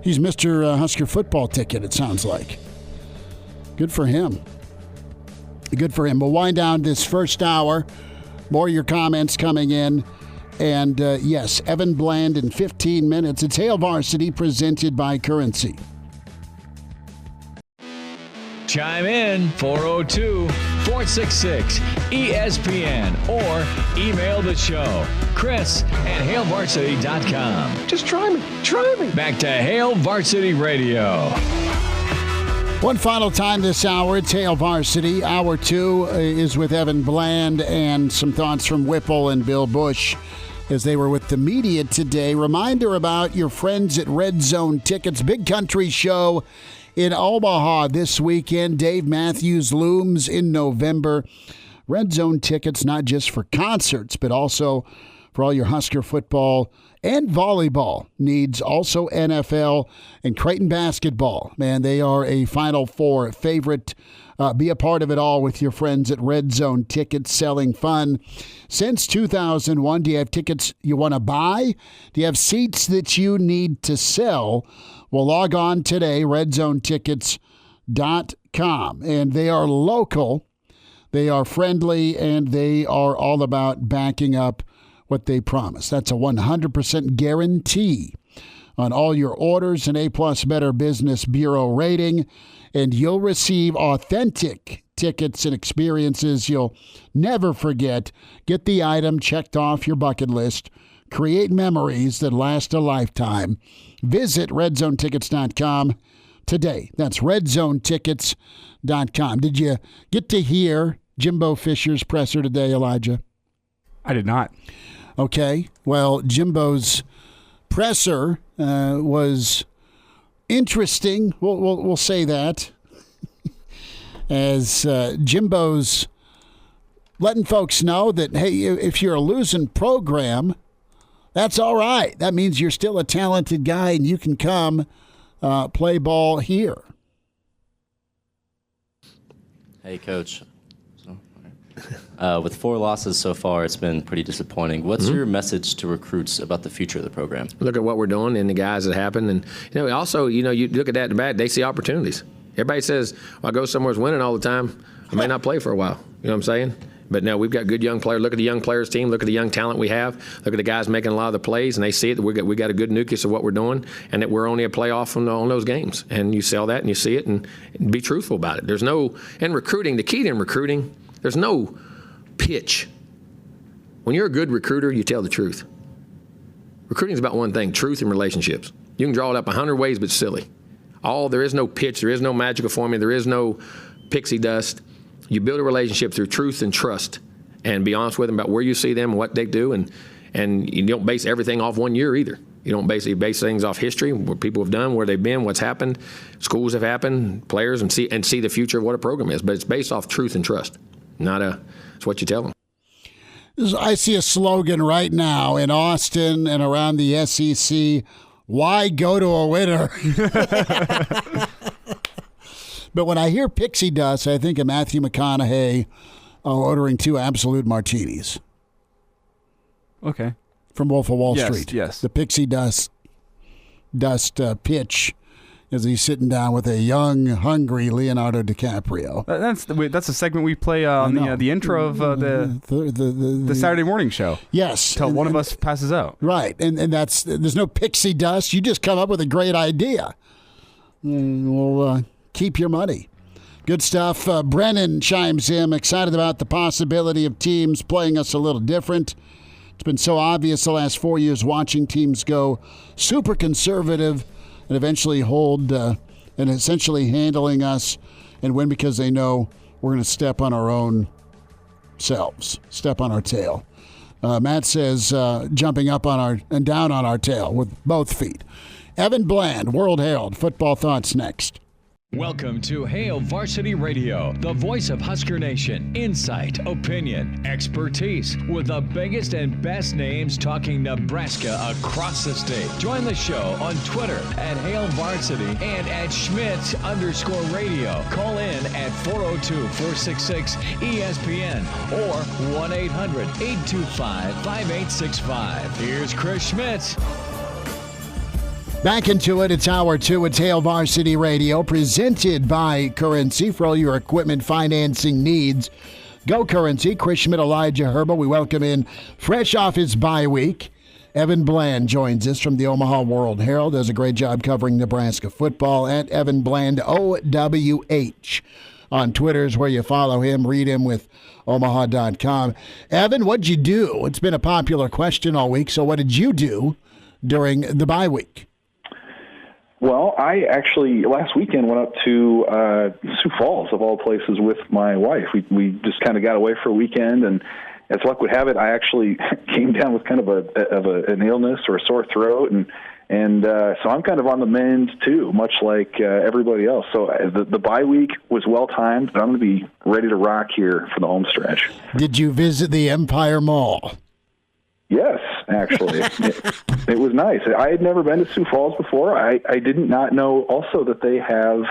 He's Mr. Husker football ticket, it sounds like. Good for him. Good for him. We'll wind down this first hour. More of your comments coming in. And, yes, Evan Bland in 15 minutes. It's Hail Varsity presented by Currency. Chime in 402-466-ESPN or email the show, Chris@HailVarsity.com. Just try me. Back to Hail Varsity Radio. One final time this hour, it's Hail Varsity. Hour 2 is with Evan Bland and some thoughts from Whipple and Bill Busch as they were with the media today. Reminder about your friends at Red Zone Tickets, Big Country Show in Omaha this weekend. Dave Matthews looms in November. Red Zone Tickets, not just for concerts, but also for all your Husker football and volleyball needs. Also NFL and Creighton basketball. Man, they are a Final Four favorite. Be a part of it all with your friends at Red Zone Tickets, selling fun since 2001. Do you have tickets you want to buy? Do you have seats that you need to sell? Well, log on today, redzonetickets.com. And they are local, they are friendly, and they are all about backing up what they promise. That's a 100% guarantee on all your orders, an A+ Better Business Bureau rating, and you'll receive authentic tickets and experiences you'll never forget. Get the item checked off your bucket list. Create memories that last a lifetime. Visit redzonetickets.com. today. That's redzonetickets.com. Did you get to hear Jimbo Fisher's presser today, Elijah? I did not. Okay. Well, Jimbo's presser was interesting. We'll say that. As Jimbo's letting folks know that, hey, if you're a losing program, that's all right. That means you're still a talented guy and you can come play ball here. Hey, Coach. With 4 losses so far, it's been pretty disappointing. What's your message to recruits about the future of the program? Look at what we're doing and the guys that happen. And, also, you look at that in the back, they see opportunities. Everybody says, well, I go somewhere's winning all the time. I may not play for a while. You know what I'm saying? But no, we've got good young players. Look at the young players team. Look at the young talent we have. Look at the guys making a lot of the plays, and they see it. We got a good nucleus of what we're doing, and that we're only a playoff on those games. And you sell that, and you see it, and be truthful about it. There's no in recruiting. The key in recruiting, there's no pitch. When you're a good recruiter, you tell the truth. Recruiting is about one thing: truth and relationships. You can draw it up 100 ways, but it's silly. There is no pitch. There is no magical formula. There is no pixie dust. You build a relationship through truth and trust, and be honest with them about where you see them and what they do, and you don't base everything off 1 year either. You don't basically base things off history, what people have done, where they've been, what's happened, schools have happened, players, and see the future of what a program is. But it's based off truth and trust, it's what you tell them. I see a slogan right now in Austin and around the SEC. Why go to a winner? But when I hear pixie dust, I think of Matthew McConaughey ordering 2 Absolute martinis. Okay. From Wolf of Wall Street. Yes. The pixie dust pitch as he's sitting down with a young, hungry Leonardo DiCaprio. That's a segment we play on the intro of the Saturday morning show. Yes. Till one of us passes out. Right. And there's no pixie dust. You just come up with a great idea. And we'll keep your money. Good stuff. Brennan chimes in. Excited about the possibility of teams playing us a little different. It's been so obvious the last 4 years watching teams go super conservative and eventually hold and essentially handling us and win because they know we're going to step on our own selves, step on our tail. Matt says jumping up on and down on our tail with both feet. Evan Bland, World Herald, Football Thoughts next. Welcome to Hail Varsity Radio, the voice of Husker Nation. Insight, opinion, expertise, with the biggest and best names talking Nebraska across the state. Join the show on Twitter at Hail Varsity and at Schmidt_radio. Call in at 402-466-ESPN or 1-800-825-5865. Here's Chris Schmidt. Back into it. It's Hour 2 at Hail Varsity Radio, presented by Currency for all your equipment financing needs. Go Currency. Chris Schmidt, Elijah Herbel. We welcome in, fresh off his bye week, Evan Bland joins us from the Omaha World Herald. Does a great job covering Nebraska football at Evan Bland, OWH. On Twitter is where you follow him. Read him with Omaha.com. Evan, what'd you do? It's been a popular question all week, so what did you do during the bye week? Well, I actually last weekend went up to Sioux Falls, of all places, with my wife. We just kind of got away for a weekend, and as luck would have it, I actually came down with kind of an illness or a sore throat, and so I'm kind of on the mend too, much like everybody else. So the bye week was well timed, but I'm going to be ready to rock here for the home stretch. Did you visit the Empire Mall? Yes, actually. It was nice. I had never been to Sioux Falls before. I did not know also that they have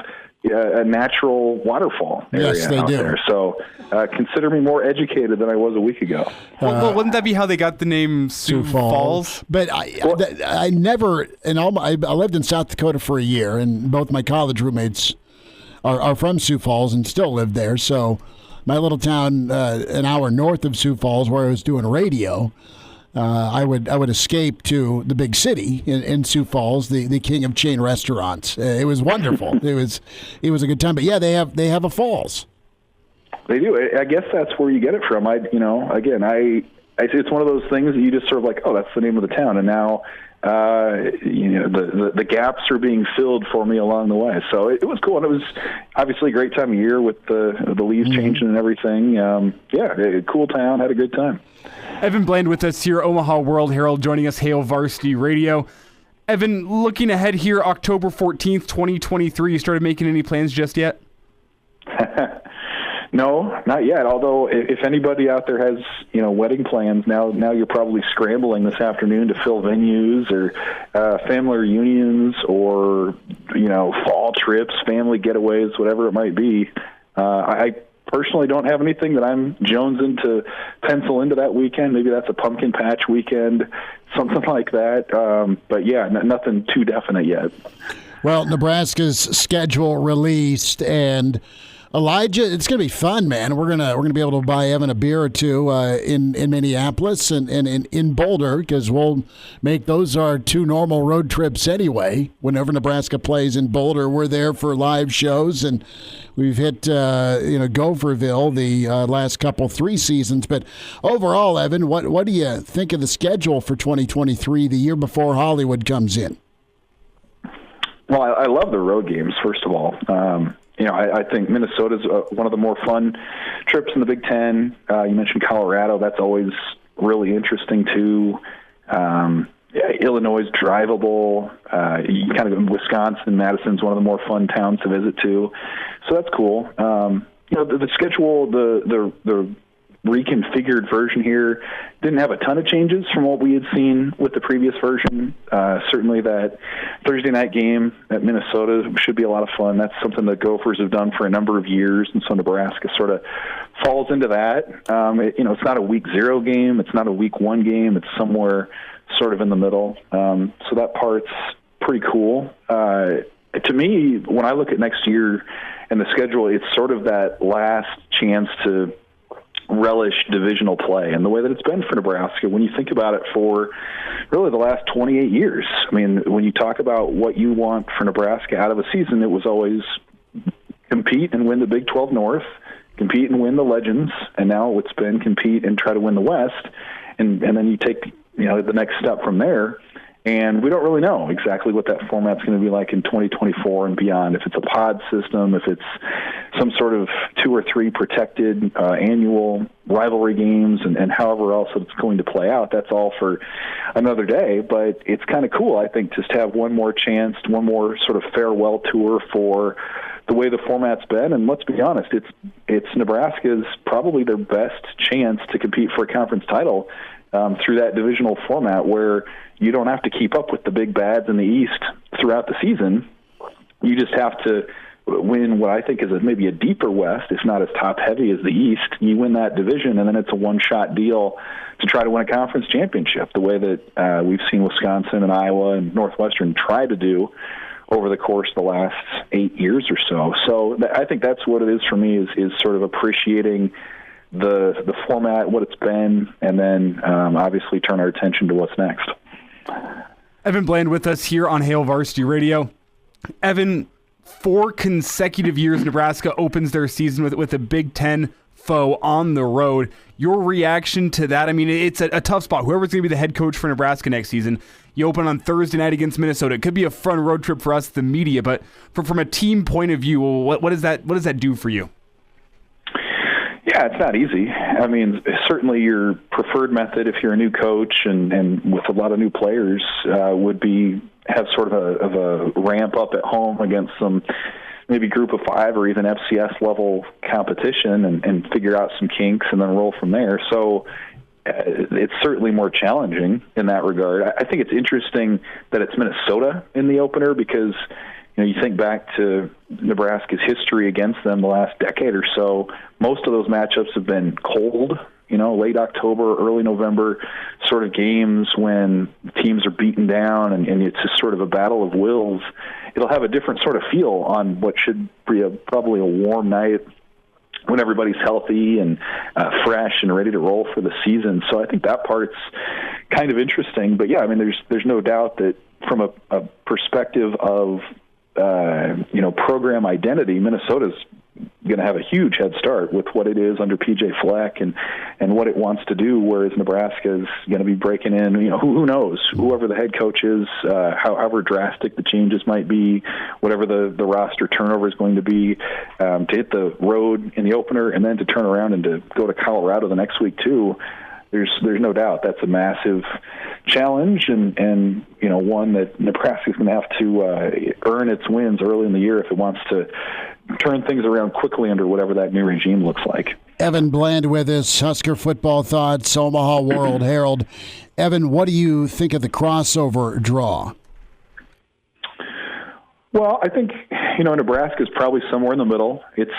a natural waterfall area out there. So consider me more educated than I was a week ago. Well, wouldn't that be how they got the name Sioux Falls? But I never, I lived in South Dakota for a year, and both my college roommates are from Sioux Falls and still live there. So my little town, an hour north of Sioux Falls, where I was doing radio, I would escape to the big city in Sioux Falls, the king of chain restaurants. It was wonderful. It was a good time. But yeah, they have a falls. They do. I guess that's where you get it from. I it's one of those things that you just sort of like, oh, that's the name of the town. And now, the gaps are being filled for me along the way. So it was cool. And it was obviously a great time of year with the leaves changing and everything. A cool town, had a good time. Evan Bland with us here, Omaha World Herald, joining us, Hail Varsity Radio. Evan, looking ahead here, October 14th, 2023, you started making any plans just yet? No, not yet. Although, if anybody out there has, wedding plans, now you're probably scrambling this afternoon to fill venues or family reunions or, fall trips, family getaways, whatever it might be. I personally don't have anything that I'm jonesing to pencil into that weekend. Maybe that's a pumpkin patch weekend, something like that. But yeah, nothing too definite yet. Well, Nebraska's schedule released, and Elijah, it's going to be fun, man. We're gonna be able to buy Evan a beer or two in Minneapolis and in Boulder, because we'll make those our two normal road trips anyway. Whenever Nebraska plays in Boulder, we're there for live shows, and we've hit Gopherville the last three seasons. But overall, Evan, what do you think of the schedule for 2023, the year before Hollywood comes in? Well, I love the road games, first of all. I think Minnesota's one of the more fun trips in the Big Ten. You mentioned Colorado. That's always really interesting, too. Illinois is drivable. You kind of in Wisconsin, Madison's one of the more fun towns to visit, too. So that's cool. The schedule, the reconfigured version here didn't have a ton of changes from what we had seen with the previous version. Certainly that Thursday night game at Minnesota should be a lot of fun. That's something the Gophers have done for a number of years, and so Nebraska sort of falls into that. It's not a week 0 game. It's not a week 1 game. It's somewhere sort of in the middle. So that part's pretty cool. To me, when I look at next year and the schedule, it's sort of that last chance to relish divisional play, and the way that it's been for Nebraska, when you think about it, for really the last 28 years. I mean, when you talk about what you want for Nebraska out of a season, it was always compete and win the Big 12 North, compete and win the Legends, and now it's been compete and try to win the West, and then you take the next step from there. And we don't really know exactly what that format's going to be like in 2024 and beyond. If it's a pod system, if it's some sort of 2 or 3 protected annual rivalry games, and however else it's going to play out, that's all for another day. But it's kind of cool, I think, just to have one more chance, one more sort of farewell tour for the way the format's been. And let's be honest, it's Nebraska's probably their best chance to compete for a conference title through that divisional format, where you don't have to keep up with the big bads in the East throughout the season. You just have to win what I think is maybe a deeper West, if not as top-heavy as the East. You win that division, and then it's a one-shot deal to try to win a conference championship, the way that we've seen Wisconsin and Iowa and Northwestern try to do over the course of the last 8 years or so. So I think that's what it is for me, is sort of appreciating the format, what it's been, and then obviously turn our attention to what's next. Evan Bland with us here on Hail Varsity Radio. Evan, 4 consecutive years Nebraska opens their season with a Big Ten foe on the road. Your reaction to that? I mean, it's a tough spot. Whoever's going to be the head coach for Nebraska next season, you open on Thursday night against Minnesota. It could be a fun road trip for us, the media, but from a team point of view, what does that do for you? Yeah, it's not easy. I mean, certainly your preferred method, if you're a new coach and with a lot of new players, would be have sort of a ramp up at home against some maybe group of 5 or even FCS level competition and figure out some kinks and then roll from there. So it's certainly more challenging in that regard. I think it's interesting that it's Minnesota in the opener, because you think back to Nebraska's history against them the last decade or so, most of those matchups have been cold, late October, early November sort of games when teams are beaten down and it's just sort of a battle of wills. It'll have a different sort of feel on what should be probably a warm night when everybody's healthy and fresh and ready to roll for the season. So I think that part's kind of interesting. But yeah, I mean, there's no doubt that from a perspective of program identity, Minnesota's going to have a huge head start with what it is under PJ Fleck and what it wants to do, whereas Nebraska is going to be breaking in, who knows, whoever the head coach is, however drastic the changes might be, whatever the roster turnover is going to be, to hit the road in the opener and then to turn around and to go to Colorado the next week too. There's no doubt that's a massive challenge and one that Nebraska's going to have to earn its wins early in the year if it wants to turn things around quickly under whatever that new regime looks like. Evan Bland with us, Husker Football Thoughts, Omaha World Herald. Evan, what do you think of the crossover draw? Well, I think, Nebraska is probably somewhere in the middle. It's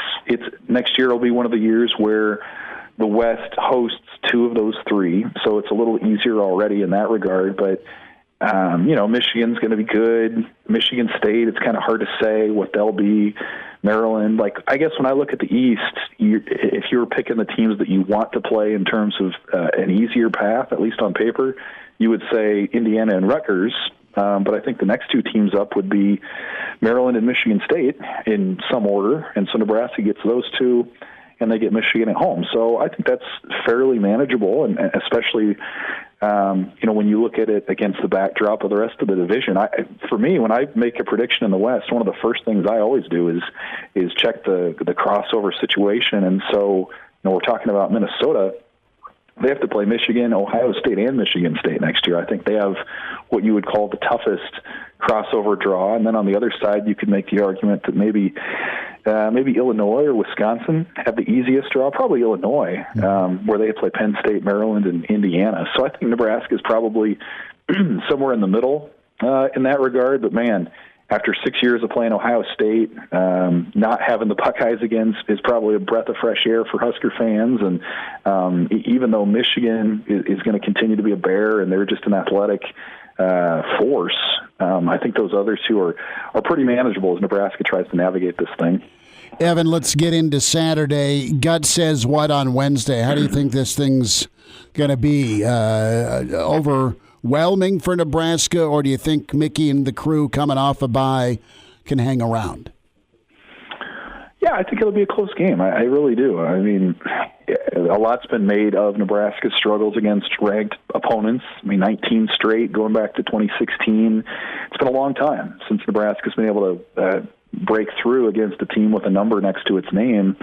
next year will be one of the years where the West hosts two of those three, so it's a little easier already in that regard. But, Michigan's going to be good. Michigan State, it's kind of hard to say what they'll be. Maryland, I guess when I look at the East, if you were picking the teams that you want to play in terms of an easier path, at least on paper, you would say Indiana and Rutgers. But I think the next two teams up would be Maryland and Michigan State in some order. And so Nebraska gets those two, and they get Michigan at home. So I think that's fairly manageable, and especially, when you look at it against the backdrop of the rest of the division. For me, when I make a prediction in the West, one of the first things I always do is check the crossover situation. And so, we're talking about Minnesota. They have to play Michigan, Ohio State, and Michigan State next year. I think they have what you would call the toughest crossover draw. And then on the other side, you could make the argument that maybe Illinois or Wisconsin have the easiest draw, probably Illinois, where they play Penn State, Maryland, and Indiana. So I think Nebraska is probably somewhere in the middle in that regard. But, man, after 6 years of playing Ohio State, not having the Buckeyes again is probably a breath of fresh air for Husker fans. And even though Michigan is going to continue to be a bear and they're just an athletic force, I think those other two are pretty manageable as Nebraska tries to navigate this thing. Evan, let's get into Saturday. Gut says what on Wednesday? How do you think this thing's going to be? Overwhelming for Nebraska, or do you think Mickey and the crew coming off a bye can hang around? Yeah, I think it'll be a close game. I really do. I mean, a lot's been made of Nebraska's struggles against ranked opponents. 19 straight, going back to 2016. It's been a long time since Nebraska's been able to break through against a team with a number next to its name.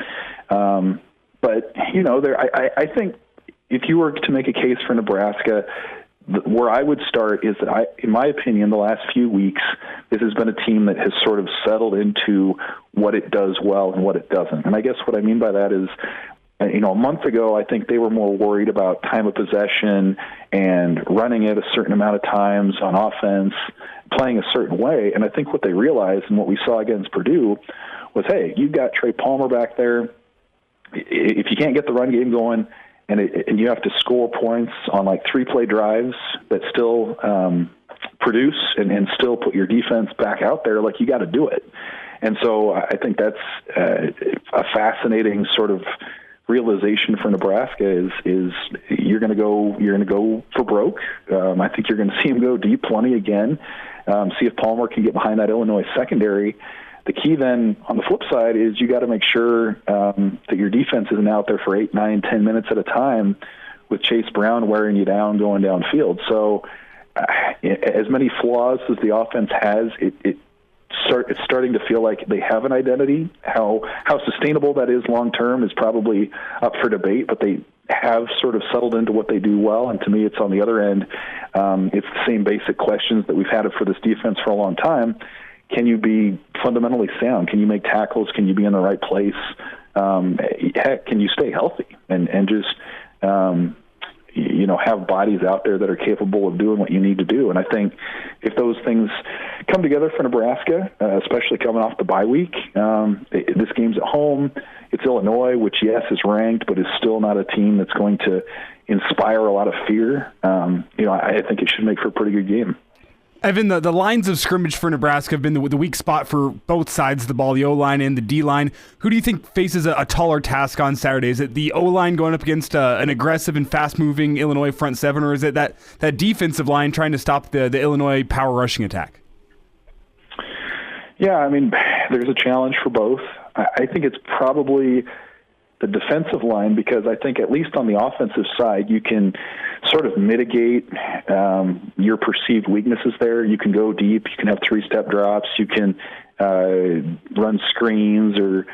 But, I think if you were to make a case for Nebraska, where I would start is that in my opinion, the last few weeks, this has been a team that has sort of settled into what it does well and what it doesn't. And I guess what I mean by that is, a month ago, I think they were more worried about time of possession and running it a certain amount of times on offense, playing a certain way. And I think what they realized and what we saw against Purdue was, hey, you've got Trey Palmer back there. If you can't get the run game going, and you have to score points on 3-play drives that still produce and still put your defense back out there, you got to do it. And so I think that's a fascinating sort of realization for Nebraska is you're going to go for broke. I think you're going to see him go deep plenty again. See if Palmer can get behind that Illinois secondary. The key then on the flip side is you got to make sure that your defense isn't out there for 8, 9, 10 minutes at a time with Chase Brown wearing you down going downfield. So as many flaws as the offense has, it's starting to feel like they have an identity. How sustainable that is long term is probably up for debate, but they have sort of settled into what they do well. And to me, it's on the other end. It's the same basic questions that we've had for this defense for a long time. Can you be fundamentally sound? Can you make tackles? Can you be in the right place? Heck, can you stay healthy and just have bodies out there that are capable of doing what you need to do? And I think if those things come together for Nebraska, especially coming off the bye week, this game's at home. It's Illinois, which, yes, is ranked, but is still not a team that's going to inspire a lot of fear. I think it should make for a pretty good game. Evan, the lines of scrimmage for Nebraska have been the weak spot for both sides of the ball, the O-line and the D-line. Who do you think faces a taller task on Saturday? Is it the O-line going up against an aggressive and fast-moving Illinois front seven, or is it that defensive line trying to stop the Illinois power rushing attack? Yeah, I mean, there's a challenge for both. I think it's probably the defensive line, because I think at least on the offensive side, you can sort of mitigate your perceived weaknesses there. You can go deep. You can have 3-step drops. You can run screens or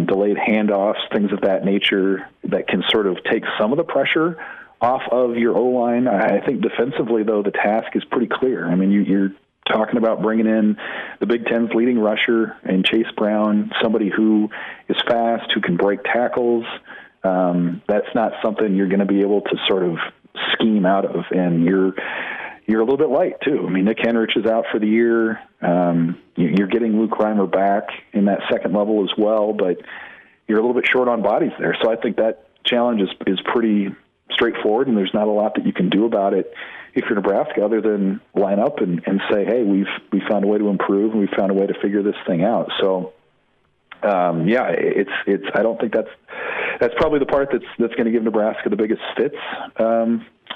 delayed handoffs, things of that nature that can sort of take some of the pressure off of your O-line. I think defensively, though, the task is pretty clear. I mean, you're talking about bringing in the Big Ten's leading rusher and Chase Brown, somebody who is fast, who can break tackles. That's not something you're going to be able to sort of scheme out of, and you're a little bit light too. I mean, Nick Henrich is out for the year. You're getting Luke Reimer back in that second level as well, but you're a little bit short on bodies there. So I think that challenge is pretty straightforward, and there's not a lot that you can do about it if you're Nebraska, other than line up and say, hey, we found a way to improve, and we found a way to figure this thing out. So, it's I don't think that's probably the part that's going to give Nebraska the biggest fits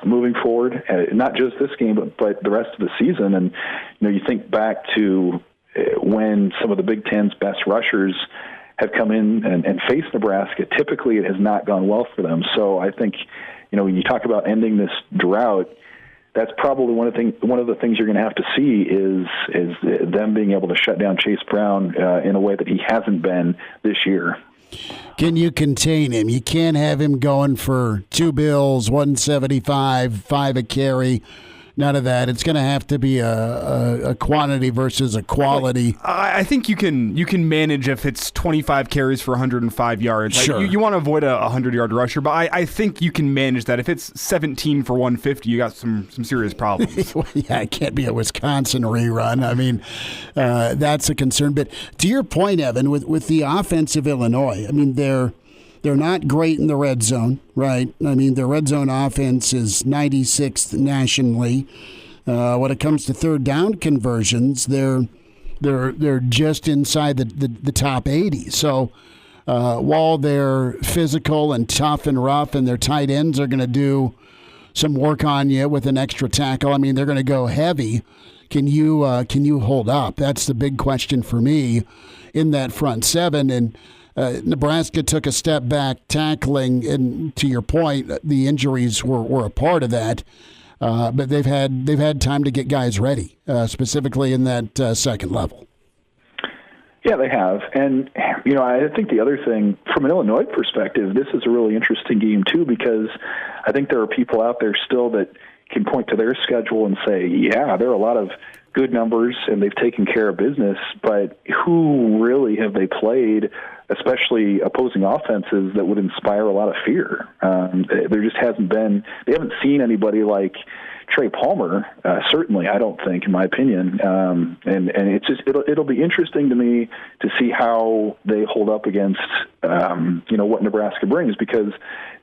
moving forward. Not just this game, but the rest of the season. And you think back to when some of the Big Ten's best rushers have come in and faced Nebraska. Typically, it has not gone well for them. So I think when you talk about ending this drought, that's probably one of the things you're going to have to see is them being able to shut down Chase Brown in a way that he hasn't been this year. Can you contain him? You can't have him going for 2 bills, 175, 5 a carry. None of that. It's going to have to be a quantity versus a quality. I think you can manage if it's 25 carries for 105 yards. Sure. You want to avoid a 100-yard rusher, but I think you can manage that. If it's 17 for 150, you got some serious problems. Yeah, it can't be a Wisconsin rerun. I mean, that's a concern. But to your point, Evan, with the offense of Illinois, I mean, they're not great in the red zone, right? I mean, their red zone offense is 96th nationally. When it comes to third down conversions, they're just inside the top 80. So while they're physical and tough and rough, and their tight ends are going to do some work on you with an extra tackle, I mean, they're going to go heavy. Can you hold up? That's the big question for me in that front seven. And Nebraska took a step back tackling, and to your point, the injuries were a part of that. But they've had time to get guys ready, specifically in that second level. Yeah, they have. And, I think the other thing, from an Illinois perspective, this is a really interesting game, too, because I think there are people out there still that can point to their schedule and say, yeah, there are a lot of good numbers and they've taken care of business, but who really have they played, especially opposing offenses, that would inspire a lot of fear? There just hasn't been – they haven't seen anybody like Trey Palmer, certainly, I don't think, in my opinion. And it's just it'll be interesting to me to see how they hold up against, what Nebraska brings, because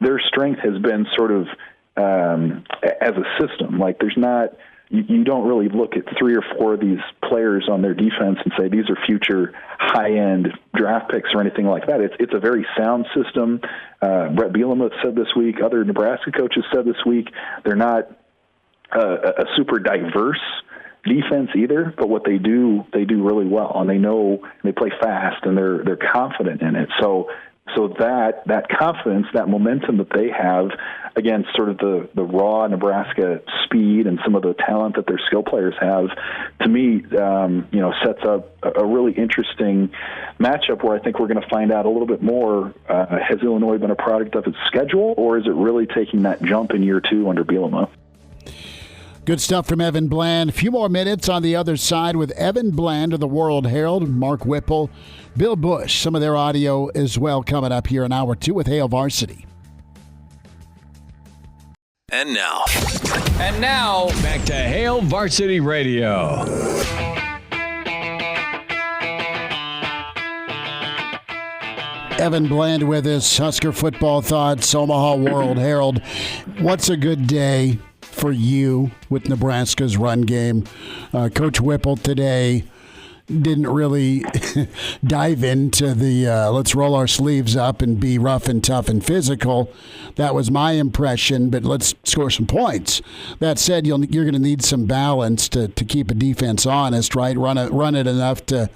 their strength has been sort of as a system. Like, there's not – you don't really look at 3 or 4 of these players on their defense and say these are future high-end draft picks or anything like that. It's a very sound system. Brett Bielema said this week, other Nebraska coaches said this week, they're not a super diverse defense either, but what they do really well, and they play fast, and they're confident in it. So that confidence, that momentum that they have against sort of the raw Nebraska speed and some of the talent that their skill players have, to me, sets up a really interesting matchup where I think we're going to find out a little bit more. Has Illinois been a product of its schedule, or is it really taking that jump in year 2 under Bielema? Good stuff from Evan Bland. A few more minutes on the other side with Evan Bland of the World Herald, Mark Whipple, Bill Busch. Some of their audio as well coming up here in hour 2 with Hail Varsity. And now, back to Hail Varsity Radio. Evan Bland with us, Husker Football Thoughts, Omaha World Herald. What's a good day for you with Nebraska's run game? Coach Whipple today didn't really dive into the let's roll our sleeves up and be rough and tough and physical. That was my impression, but let's score some points. That said, you're going to need some balance to keep a defense honest, right? Run it enough to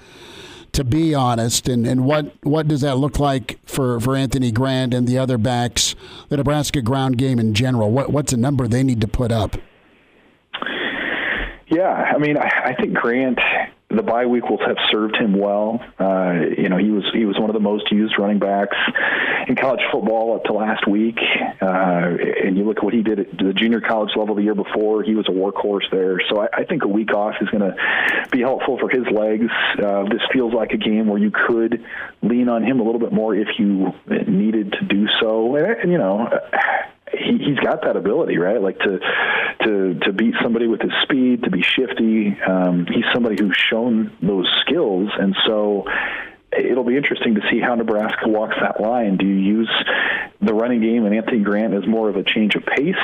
be honest. And what does that look like for Anthony Grant and the other backs, the Nebraska ground game in general? What's a number they need to put up? Yeah, I mean, I think Grant, the bye week will have served him well. He was one of the most used running backs in college football up to last week. And you look at what he did at the junior college level the year before, he was a workhorse there. So I think a week off is going to be helpful for his legs. This feels like a game where you could lean on him a little bit more if you needed to do so. And he's got that ability, right? Like to beat somebody with his speed, to be shifty. He's somebody who's shown those skills, and so it'll be interesting to see how Nebraska walks that line. Do you use the running game and Anthony Grant as more of a change of pace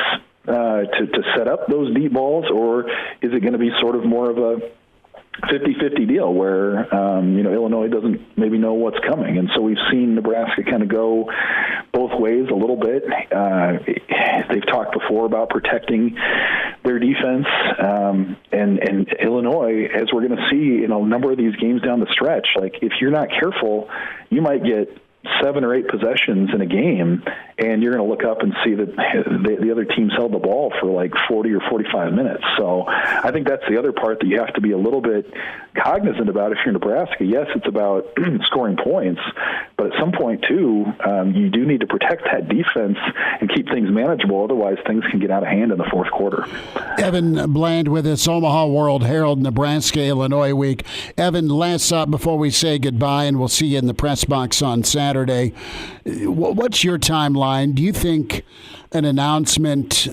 to set up those deep balls, or is it going to be sort of more of a 50-50 deal where, Illinois doesn't maybe know what's coming. And so we've seen Nebraska kind of go both ways a little bit. They've talked before about protecting their defense. And Illinois, as we're going to see in a number of these games down the stretch, like if you're not careful, you might get 7 or 8 possessions in a game, and you're going to look up and see that the other team's held the ball for like 40 or 45 minutes. So I think that's the other part that you have to be a little bit cognizant about if you're Nebraska. Yes, it's about scoring points, but at some point, too, you do need to protect that defense and keep things manageable. Otherwise, things can get out of hand in the fourth quarter. Evan Bland with us, Omaha World Herald, Nebraska-Illinois week. Evan, last up before we say goodbye, and we'll see you in the press box on Saturday. What's your timeline? Do you think an announcement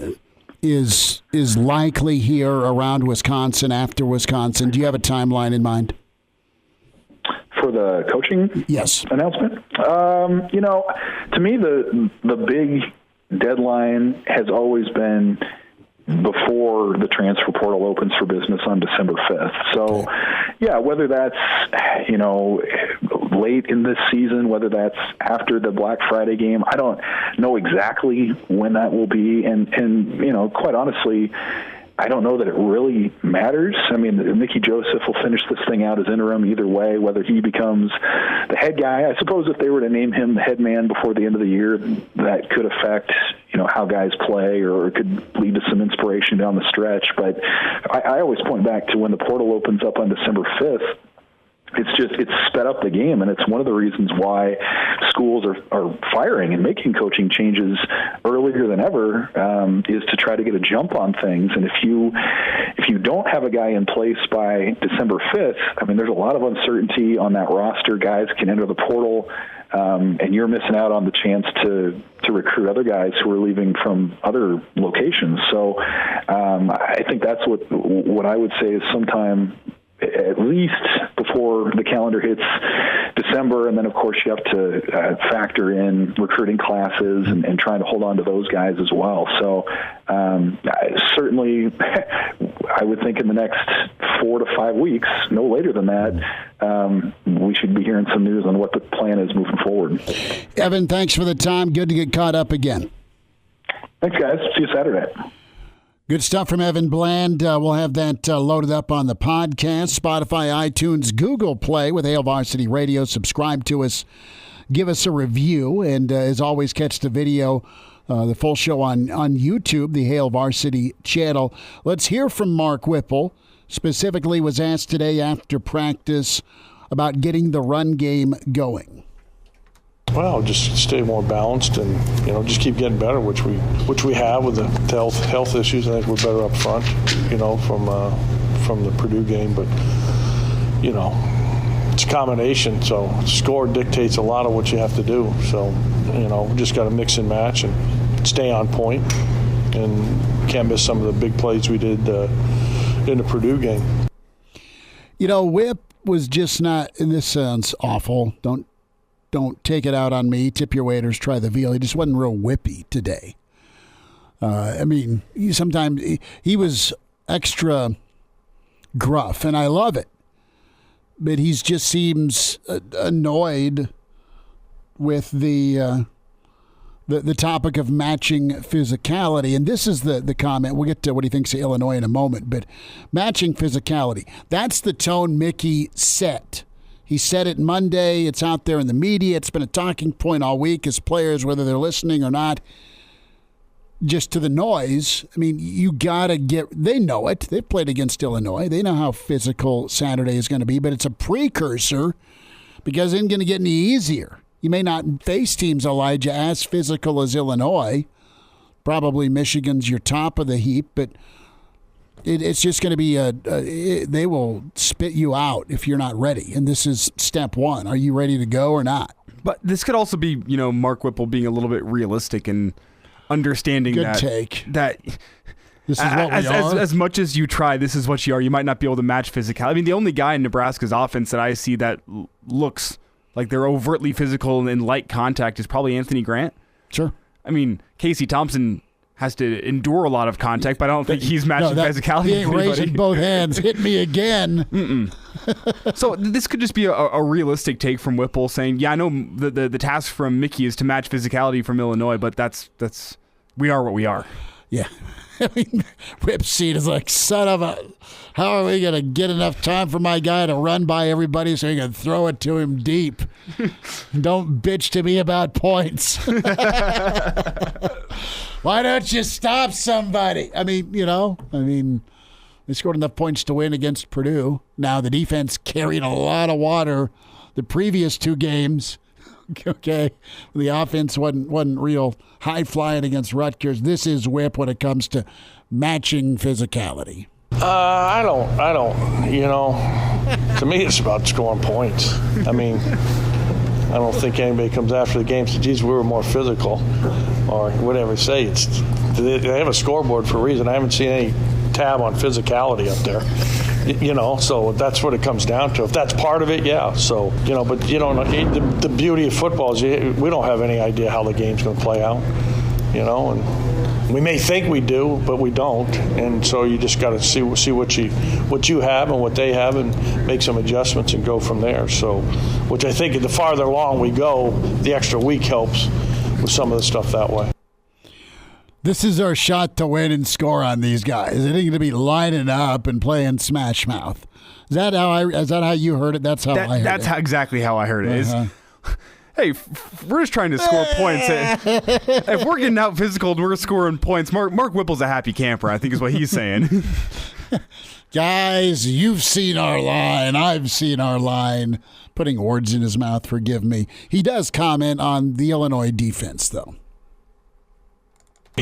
is likely here around Wisconsin, after Wisconsin? Do you have a timeline in mind? For the coaching announcement? To me, the big deadline has always been before the transfer portal opens for business on December 5th. So, whether that's, late in this season, whether that's after the Black Friday game, I don't know exactly when that will be. And quite honestly, I don't know that it really matters. I mean, Mickey Joseph will finish this thing out as interim either way, whether he becomes the head guy. I suppose if they were to name him the head man before the end of the year, that could affect, how guys play, or it could lead to some inspiration down the stretch. But I always point back to when the portal opens up on December 5th. It's sped up the game, and it's one of the reasons why schools are firing and making coaching changes earlier than ever, is to try to get a jump on things. And if you don't have a guy in place by December 5th, I mean, there's a lot of uncertainty on that roster. Guys can enter the portal, and you're missing out on the chance to recruit other guys who are leaving from other locations. So I think that's what I would say is sometime at least before the calendar hits December. And then, of course, you have to factor in recruiting classes and trying to hold on to those guys as well. So certainly I would think in the next 4 to 5 weeks, no later than that, we should be hearing some news on what the plan is moving forward. Evan, thanks for the time. Good to get caught up again. Thanks, guys. See you Saturday. Good stuff from Evan Bland. We'll have that loaded up on the podcast, Spotify, iTunes, Google Play with Hail Varsity Radio. Subscribe to us. Give us a review. And as always, catch the video, the full show on YouTube, the Hail Varsity channel. Let's hear from Mark Whipple. Specifically was asked today after practice about getting the run game going. Well, just stay more balanced and, just keep getting better, which we have with the health issues. I think we're better up front, from the Purdue game. But, it's a combination. So score dictates a lot of what you have to do. So, we just got to mix and match and stay on point. And can't miss some of the big plays we did in the Purdue game. Whip was just not, and this sounds awful, Don't take it out on me. Tip your waiters, try the veal. He just wasn't real whippy today. Sometimes he was extra gruff, and I love it. but he just seems annoyed with the topic of matching physicality. And this is the comment. We'll get to what he thinks of Illinois in a moment, but matching physicality. That's the tone Mickey set. He said it Monday. It's out there in the media. It's been a talking point all week as players, whether they're listening or not, just to the noise. I mean, you got to they know it. They've played against Illinois. They know how physical Saturday is going to be, but it's a precursor because it ain't going to get any easier. You may not face teams, Elijah, as physical as Illinois. Probably Michigan's your top of the heap, but it's just going to be they will spit you out if you're not ready. And this is step one. Are you ready to go or not? But this could also be, Mark Whipple being a little bit realistic and understanding Good that take. That this is what we are. As much as you try, this is what you are. You might not be able to match physicality. I mean, the only guy in Nebraska's offense that I see that looks like they're overtly physical and light contact is probably Anthony Grant. Sure. I mean, Casey Thompson has to endure a lot of contact, but I don't think he's matching physicality. He ain't with anybody. raising both hands. Hit me again. So this could just be a realistic take from Whipple saying, yeah, I know the task from Mickey is to match physicality from Illinois, but that's we are what we are. Yeah. I mean, Whip Seed is like, son of a, how are we going to get enough time for my guy to run by everybody so he can throw it to him deep? Don't bitch to me about points. Why don't you stop somebody? I mean, they scored enough points to win against Purdue. Now the defense carried a lot of water the previous two games. Okay, the offense wasn't real high flying against Rutgers. This is Whip when it comes to matching physicality. I don't. To me, it's about scoring points. I mean, I don't think anybody comes after the game and says, geez, we were more physical or whatever. Say they have a scoreboard for a reason. I haven't seen any tab on physicality up there. So that's what it comes down to. If that's part of it, yeah. So, but the beauty of football is we don't have any idea how the game's going to play out, and we may think we do, but we don't. And so you just got to see what you have and what they have and make some adjustments and go from there. So, which I think the farther along we go, the extra week helps with some of the stuff that way. This is our shot to win and score on these guys. It ain't going to be lining up and playing smash mouth. Is that how you heard it? That's how I heard it. That's exactly how I heard it. Is, hey, we're just trying to score points. If we're getting out physical and we're scoring points, Mark Whipple's a happy camper, I think is what he's saying. Guys, you've seen our line. I've seen our line. Putting words in his mouth, forgive me. He does comment on the Illinois defense, though. I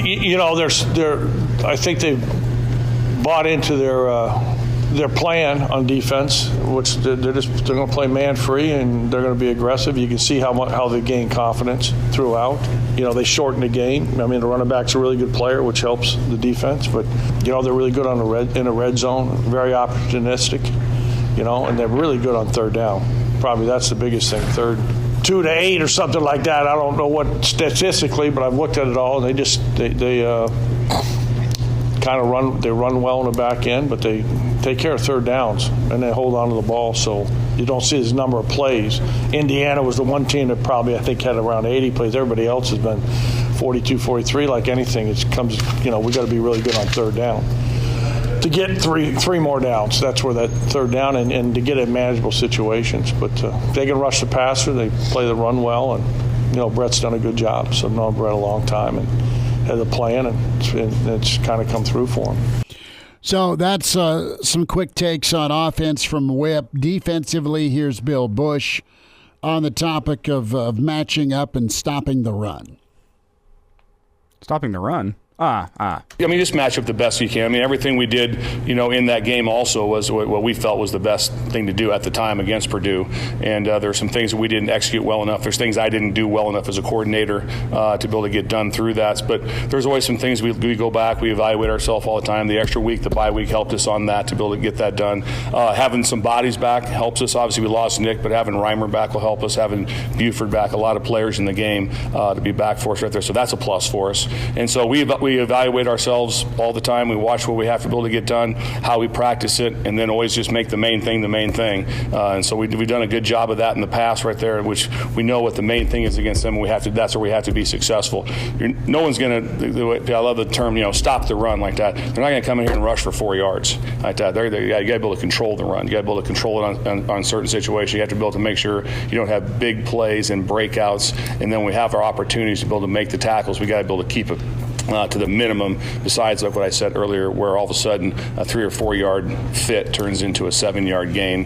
think they've bought into their plan on defense, which they're going to play man free and they're going to be aggressive. You can see how they gain confidence throughout. They shorten the game. I mean, the running back's a really good player, which helps the defense. But they're really good in a red zone, very opportunistic. And they're really good on third down. Probably that's the biggest thing. 2 to 8 or something like that. I don't know what statistically, but I've looked at it all. And they kind of run well in the back end, but they take care of third downs and they hold on to the ball. So you don't see this number of plays. Indiana was the one team that probably I think had around 80 plays. Everybody else has been 42, 43. Like anything, it comes. We got to be really good on third down to get three more downs. That's where that third down and to get in manageable situations. But they can rush the passer. They play the run well, and Brett's done a good job. So I've known Brett a long time and had a plan, and it's kind of come through for him. So that's some quick takes on offense from Whip. Defensively, here's Bill Busch on the topic of matching up and stopping the run. Stopping the run? I mean, just match up the best you can. I mean, everything we did, in that game also was what we felt was the best thing to do at the time against Purdue. And there are some things that we didn't execute well enough. There's things I didn't do well enough as a coordinator to be able to get done through that. But there's always some things we go back, we evaluate ourselves all the time. The extra week, the bye week helped us on that to be able to get that done. Having some bodies back helps us. Obviously, we lost Nick, but having Reimer back will help us. Having Buford back, a lot of players in the game to be back for us right there. So that's a plus for us. And so we we evaluate ourselves all the time. We watch what we have to be able to get done, how we practice it, and then always just make the main thing the main thing. And so we've done a good job of that in the past right there, which we know what the main thing is against them. That's where we have to be successful. No one's going to, I love the term, stop the run like that. They're not going to come in here and rush for 4 yards like that. You got to be able to control the run. You got to be able to control it on certain situations. You have to be able to make sure you don't have big plays and breakouts. And then we have our opportunities to be able to make the tackles. We got to be able to keep it to the minimum, besides like what I said earlier, where all of a sudden a 3 or 4 yard fit turns into a 7 yard gain,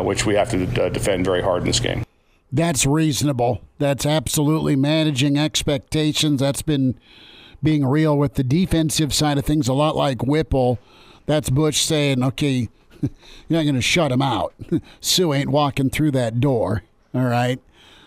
which we have to defend very hard in this game. That's reasonable. That's absolutely managing expectations. That's been being real with the defensive side of things, a lot like Whipple. That's Busch saying, okay, you're not going to shut him out. Sue ain't walking through that door, all right?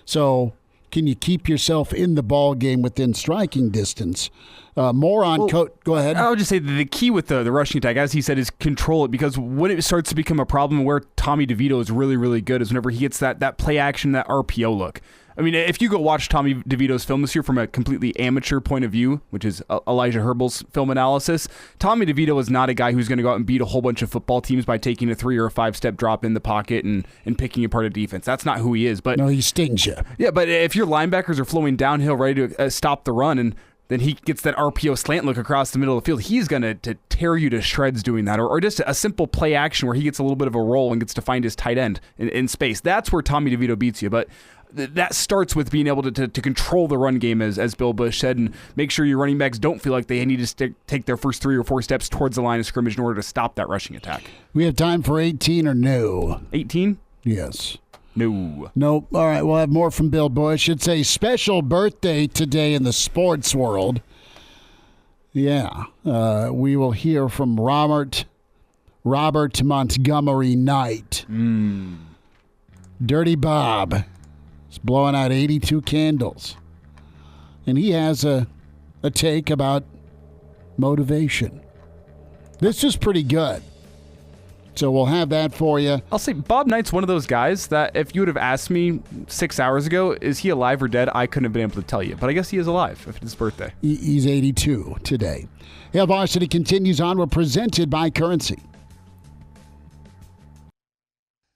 So can you keep yourself in the ball game within striking distance? More on Go ahead. I would just say the key with the rushing attack, as he said, is control it, because when it starts to become a problem, where Tommy DeVito is really, really good is whenever he gets that play action, that RPO look. I mean, if you go watch Tommy DeVito's film this year from a completely amateur point of view, which is Elijah Herbel's film analysis, Tommy DeVito is not a guy who's going to go out and beat a whole bunch of football teams by taking a 3 or a 5 step drop in the pocket and picking apart a defense. That's not who he is. But no, he stings you. Yeah, but if your linebackers are flowing downhill ready to stop the run, and then he gets that RPO slant look across the middle of the field, he's going to tear you to shreds doing that. Or just a simple play action where he gets a little bit of a roll and gets to find his tight end in space. That's where Tommy DeVito beats you. But that starts with being able to control the run game, as Bill Busch said, and make sure your running backs don't feel like they need to take their first 3 or 4 steps towards the line of scrimmage in order to stop that rushing attack. We have time for 18 or no? 18? Yes. No. Nope. All right, we'll have more from Bill Busch. It's a special birthday today in the sports world. Yeah. We will hear from Robert Montgomery Knight. Dirty Bob. He's blowing out 82 candles. And he has a take about motivation. This is pretty good. So we'll have that for you. I'll say Bob Knight's one of those guys that if you would have asked me 6 hours ago, is he alive or dead, I couldn't have been able to tell you. But I guess he is alive if it's his birthday. He's 82 today. Hail Varsity continues on. We're presented by Currency.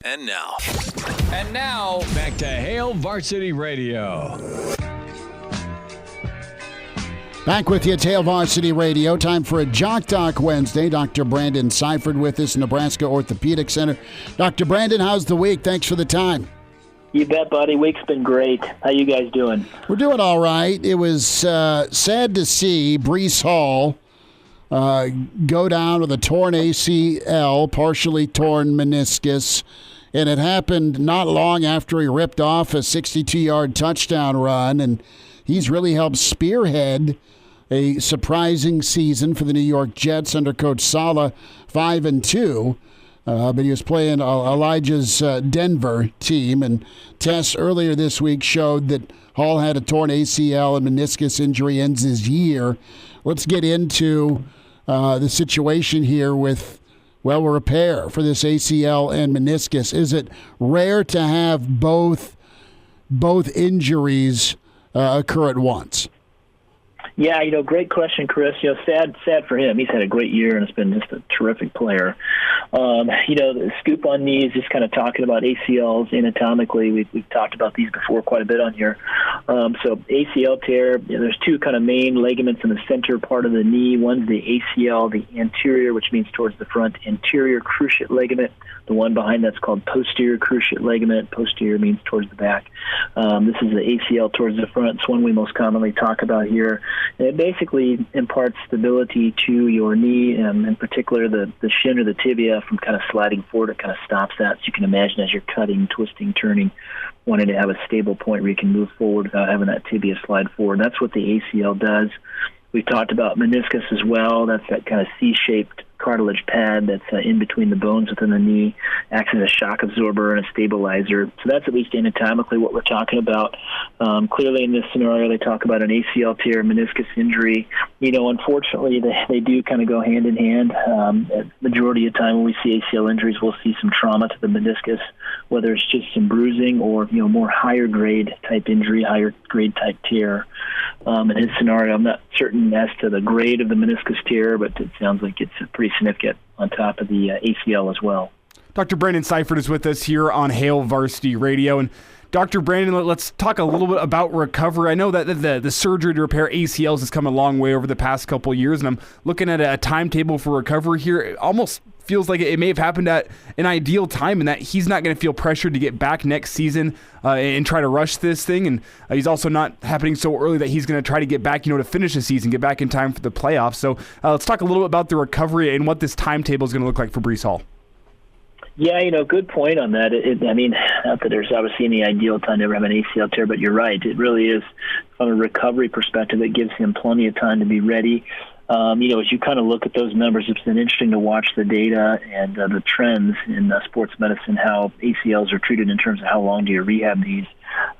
And now, back to Hail Varsity Radio. Back with you at Hail Varsity Radio. Time for a Jock Doc Wednesday. Dr. Brandon Seifert with us, Nebraska Orthopedic Center. Dr. Brandon, how's the week? Thanks for the time. You bet, buddy. Week's been great. How you guys doing? We're doing all right. It was sad to see Breece Hall go down with a torn ACL, partially torn meniscus. And it happened not long after he ripped off a 62-yard touchdown run. And he's really helped spearhead a surprising season for the New York Jets under Coach Saleh, 5-2. But he was playing Elijah's Denver team. And tests earlier this week showed that Hall had a torn ACL and meniscus injury, ends his year. Let's get into the situation here with repair for this ACL and meniscus. Is it rare to have both injuries occur at once? Yeah, great question, Chris. Sad for him. He's had a great year and has been just a terrific player. The scoop on knees, just kind of talking about ACLs anatomically. We've talked about these before quite a bit on here. So ACL tear, there's 2 kind of main ligaments in the center part of the knee. One's the ACL, the anterior, which means towards the front, anterior cruciate ligament. The one behind that's called posterior cruciate ligament. Posterior means towards the back. This is the ACL towards the front. It's one we most commonly talk about here. And it basically imparts stability to your knee, and in particular the shin or the tibia from kind of sliding forward. It kind of stops that. So you can imagine as you're cutting, twisting, turning, wanting to have a stable point where you can move forward without having that tibia slide forward. That's what the ACL does. We've talked about meniscus as well. That's that kind of C-shaped cartilage pad that's in between the bones within the knee, acts as a shock absorber and a stabilizer. So that's at least anatomically what we're talking about. Clearly in this scenario, they talk about an ACL tear, meniscus injury. Unfortunately, they do kind of go hand in hand. Majority of the time when we see ACL injuries, we'll see some trauma to the meniscus, whether it's just some bruising or, more higher grade type injury, higher grade type tear. in his scenario. I'm not certain as to the grade of the meniscus tear, but it sounds like it's pretty significant on top of the ACL as well. Dr. Brandon Seifert is with us here on Hail Varsity Radio. And Dr. Brandon, let's talk a little bit about recovery. I know that the surgery to repair ACLs has come a long way over the past couple of years, and I'm looking at a timetable for recovery here. It almost feels like it may have happened at an ideal time, and that he's not going to feel pressured to get back next season and try to rush this thing. And he's also not happening so early that he's going to try to get back, to finish the season, get back in time for the playoffs. So let's talk a little bit about the recovery and what this timetable is going to look like for Breece Hall. Yeah, good point on that. Not that there's obviously any ideal time to ever have an ACL tear, but you're right. It really is, from a recovery perspective, it gives him plenty of time to be ready. As you kind of look at those numbers, it's been interesting to watch the data and the trends in sports medicine, how ACLs are treated in terms of how long do you rehab these.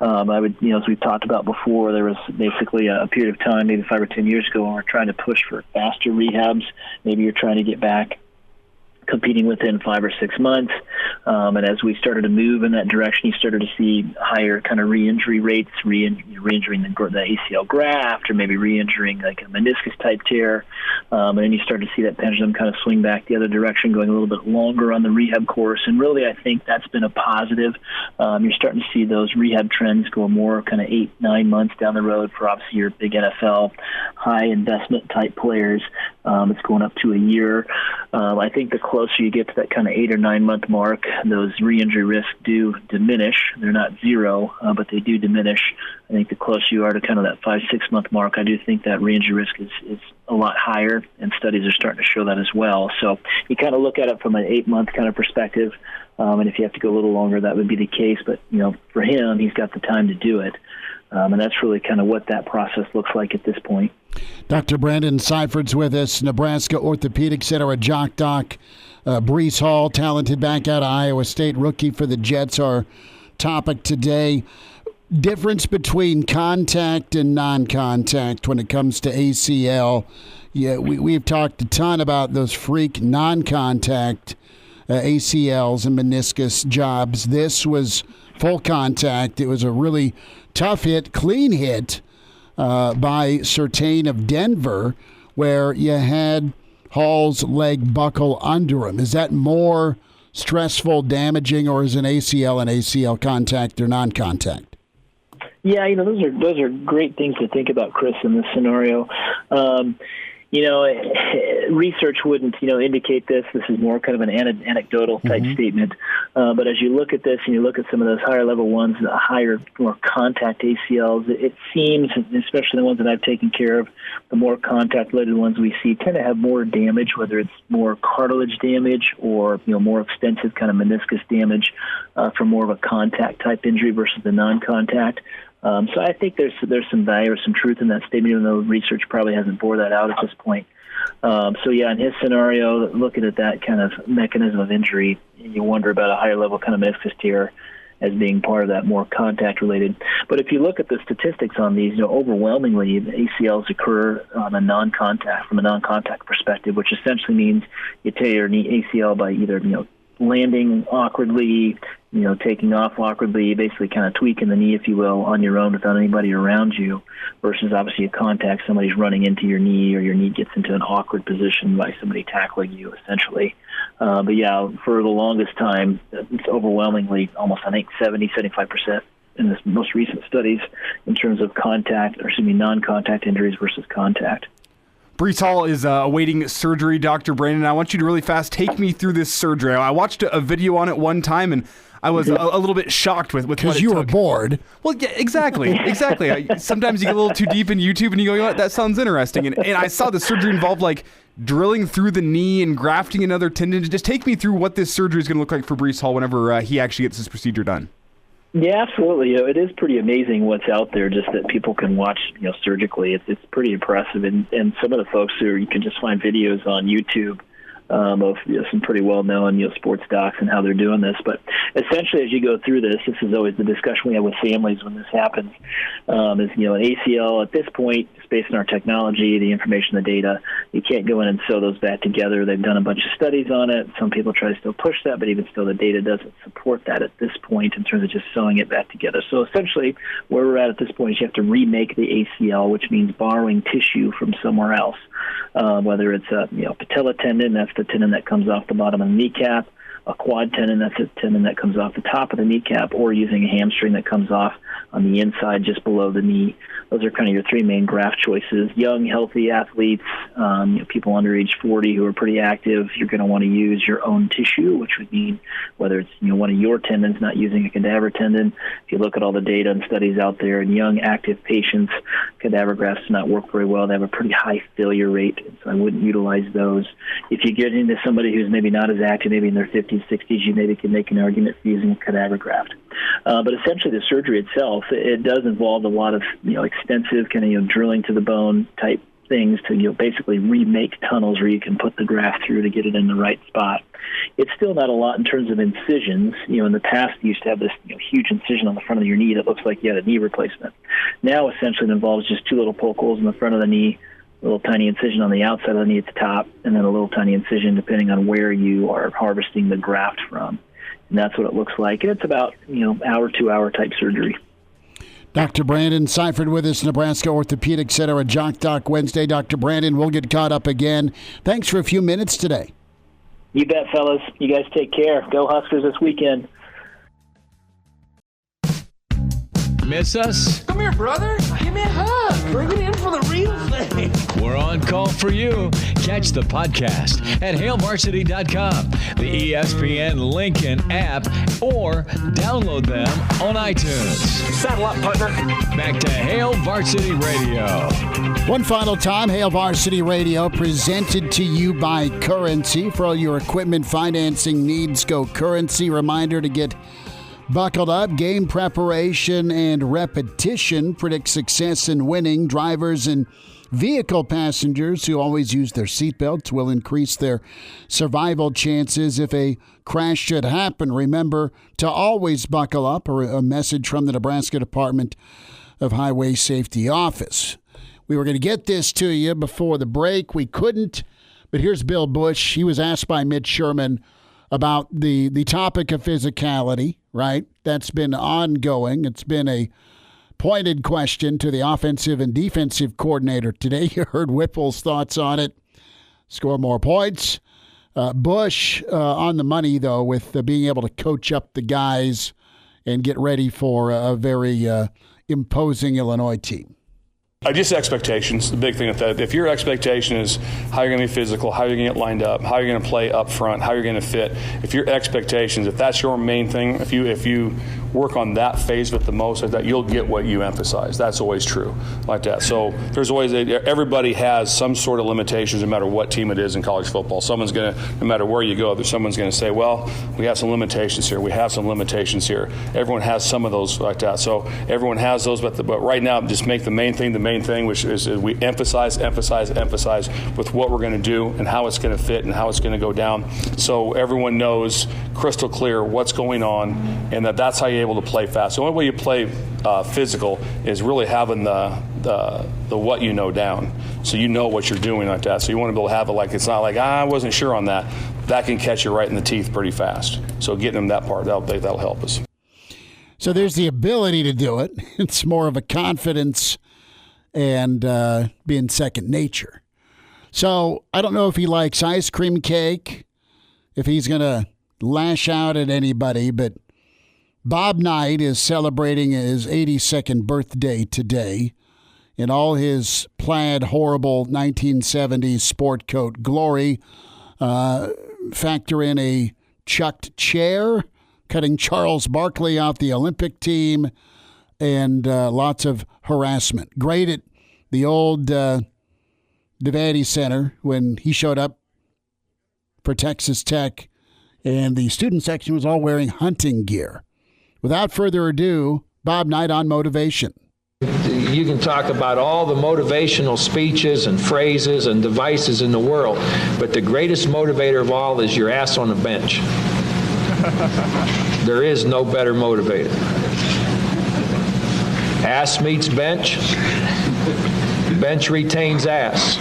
As we've talked about before, there was basically a period of time, maybe 5 or 10 years ago, when we're trying to push for faster rehabs. Maybe you're trying to get back competing within 5 or 6 months. And as we started to move in that direction, you started to see higher kind of re-injury rates, re-injuring the ACL graft, or maybe re-injuring like a meniscus-type tear. And then you start to see that pendulum kind of swing back the other direction, going a little bit longer on the rehab course. And really, I think that's been a positive. You're starting to see those rehab trends go more kind of 8-9 months down the road for obviously your big NFL, high-investment-type players. It's going up to a year. I think the closer you get to that kind of 8 or 9 month mark, those re-injury risks do diminish. They're not zero, but they do diminish. I think the closer you are to kind of that 5-6 month mark, I do think that re-injury risk is a lot higher, and studies are starting to show that as well. So you kind of look at it from an 8 month kind of perspective, and if you have to go a little longer, that would be the case. But for him, he's got the time to do it. And that's really kind of what that process looks like at this point. Dr. Brandon Seifert's with us, Nebraska Orthopedic Center at Jock Doc. Breece Hall, talented back out of Iowa State, rookie for the Jets, our topic today. Difference between contact and non-contact when it comes to ACL. Yeah, we've talked a ton about those freak non-contact ACLs and meniscus jobs. This was full contact. It was a really tough hit, clean hit by Surtain of Denver, where you had Hall's leg buckle under him. Is that more stressful, damaging, or is an ACL contact or non-contact? Yeah, those are great things to think about, Chris, in this scenario. Research wouldn't, indicate this. This is more kind of an anecdotal type statement. But as you look at this and you look at some of those higher level ones, the higher, more contact ACLs, it seems, especially the ones that I've taken care of, the more contact related ones we see tend to have more damage, whether it's more cartilage damage or, more extensive kind of meniscus damage for more of a contact type injury versus the non-contact. So I think there's some value or some truth in that statement, even though research probably hasn't bore that out at this point. In his scenario, looking at that kind of mechanism of injury, you wonder about a higher level kind of meniscus tear as being part of that more contact related. But if you look at the statistics on these, overwhelmingly ACLs occur on a non-contact, from a non-contact perspective, which essentially means you tear your ACL by either, landing awkwardly, taking off awkwardly, basically kind of tweaking the knee, if you will, on your own without anybody around you, versus obviously a contact, somebody's running into your knee or your knee gets into an awkward position by somebody tackling you, essentially. For the longest time, it's overwhelmingly almost, I think, 70-75% in this most recent studies in terms of non-contact injuries versus contact. Breece Hall is awaiting surgery, Dr. Brandon. I want you to really fast take me through this surgery. I watched a video on it one time, and I was a little bit shocked with what it took. Because you were bored. Well, yeah, exactly. Sometimes you get a little too deep in YouTube, and you go, that sounds interesting. And I saw the surgery involved, like, drilling through the knee and grafting another tendon. Just take me through what this surgery is going to look like for Breece Hall whenever he actually gets this procedure done. Yeah, absolutely. It is pretty amazing what's out there, just that people can watch, surgically. It's pretty impressive. And some of the folks you can just find videos on YouTube of some pretty well-known sports docs and how they're doing this. But essentially, as you go through this is always the discussion we have with families when this happens. Is an ACL at this point, just based on our technology, the information, the data, you can't go in and sew those back together. They've done a bunch of studies on it. Some people try to still push that, but even still, the data doesn't support that at this point in terms of just sewing it back together. So essentially, where we're at this point is you have to remake the ACL, which means borrowing tissue from somewhere else, whether it's a patella tendon, that's the tendon that comes off the bottom of the kneecap, a quad tendon, that's a tendon that comes off the top of the kneecap, or using a hamstring that comes off on the inside just below the knee. Those are kind of your three main graft choices. Young, healthy athletes, people under age 40 who are pretty active, you're going to want to use your own tissue, which would mean whether it's one of your tendons, not using a cadaver tendon. If you look at all the data and studies out there, in young, active patients, cadaver grafts do not work very well. They have a pretty high failure rate, so I wouldn't utilize those. If you get into somebody who's maybe not as active, maybe in their 50s, 60s, you maybe can make an argument for using a cadaver graft. But essentially, the surgery itself, it does involve a lot of extensive kind of drilling to the bone type things to basically remake tunnels where you can put the graft through to get it in the right spot. It's still not a lot in terms of incisions. In the past, you used to have this huge incision on the front of your knee that looks like you had a knee replacement. Now, essentially, it involves just two little poke holes in the front of the knee, a little tiny incision on the outside of the knee at the top, and then a little tiny incision depending on where you are harvesting the graft from. And that's what it looks like. And it's about, hour, 2 hour type surgery. Dr. Brandon Seifert with us, Nebraska Orthopedic Center at Jock Doc Wednesday. Dr. Brandon, we'll get caught up again. Thanks for a few minutes today. You bet, fellas. You guys take care. Go Huskers this weekend. Miss us? Come here, brother. Give me a hug. Bring it in for the real thing. We're on call for you. Catch the podcast at HailVarsity.com, the ESPN Lincoln app, or download them on iTunes. Saddle up, partner. Back to Hail Varsity Radio. One final time, Hail Varsity Radio, presented to you by Currency. For all your equipment financing needs, go Currency. Reminder to get buckled up. Game preparation and repetition predict success and winning. Drivers and vehicle passengers who always use their seatbelts will increase their survival chances if a crash should happen. Remember to always buckle up, or a message from the Nebraska Department of Highway Safety Office. We were going to get this to you before the break. We couldn't, but here's Bill Busch. He was asked by Mitch Sherman about the topic of physicality, right? That's been ongoing. It's been a pointed question to the offensive and defensive coordinator today. You heard Whipple's thoughts on it. Score more points. Busch on the money, though, with being able to coach up the guys and get ready for a very imposing Illinois team. Just expectations, the big thing with that. If your expectation is how you're going to be physical, how you're going to get lined up, how you're going to play up front, how you're going to fit, if your expectations, if that's your main thing, if you work on that phase of it the most, like that, you'll get what you emphasize. That's always true like that. So there's always, everybody has some sort of limitations no matter what team it is in college football. Someone's going to, no matter where you go, someone's going to say, well, we have some limitations here. We have some limitations here. Everyone has some of those like that. So everyone has those, but right now, just make the main thing, which is we emphasize with what we're going to do and how it's going to fit and how it's going to go down, so everyone knows crystal clear what's going on, and that's how you're able to play fast. The only way you play physical is really having the what you know down, so you know what you're doing like that. So you want to be able to have it like it's not like I wasn't sure on that. That can catch you right in the teeth pretty fast. So getting them that part, that'll help us. So there's the ability to do it. It's more of a confidence and being second nature. So I don't know if he likes ice cream cake, if he's going to lash out at anybody, but Bob Knight is celebrating his 82nd birthday today in all his plaid, horrible 1970s sport coat glory. Factor in a chucked chair, cutting Charles Barkley off the Olympic team, and lots of harassment. Great at the old Devaney Center when he showed up for Texas Tech, and the student section was all wearing hunting gear. Without further ado, Bob Knight on motivation. you can talk about all the motivational speeches and phrases and devices in the world, but the greatest motivator of all is your ass on the bench. There is no better motivator. Ass meets bench. Bench retains ass.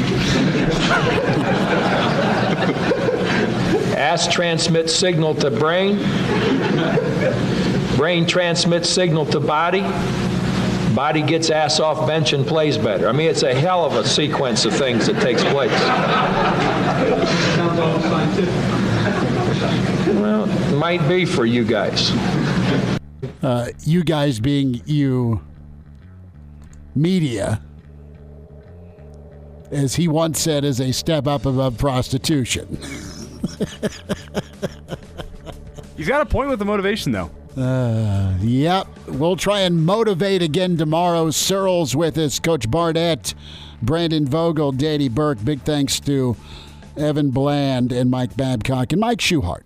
Ass transmits signal to brain. Brain transmits signal to body. Body gets ass off bench and plays better. I mean, it's a hell of a sequence of things that takes place. Well, it might be for you guys. You guys being you media, as he once said, is a step up above prostitution. He's got a point with the motivation, though. Yep. We'll try and motivate again tomorrow. Searles with us, Coach Barnett, Brandon Vogel, Danny Burke. Big thanks to Evan Bland and Mike Babcock and Mike Schuchart.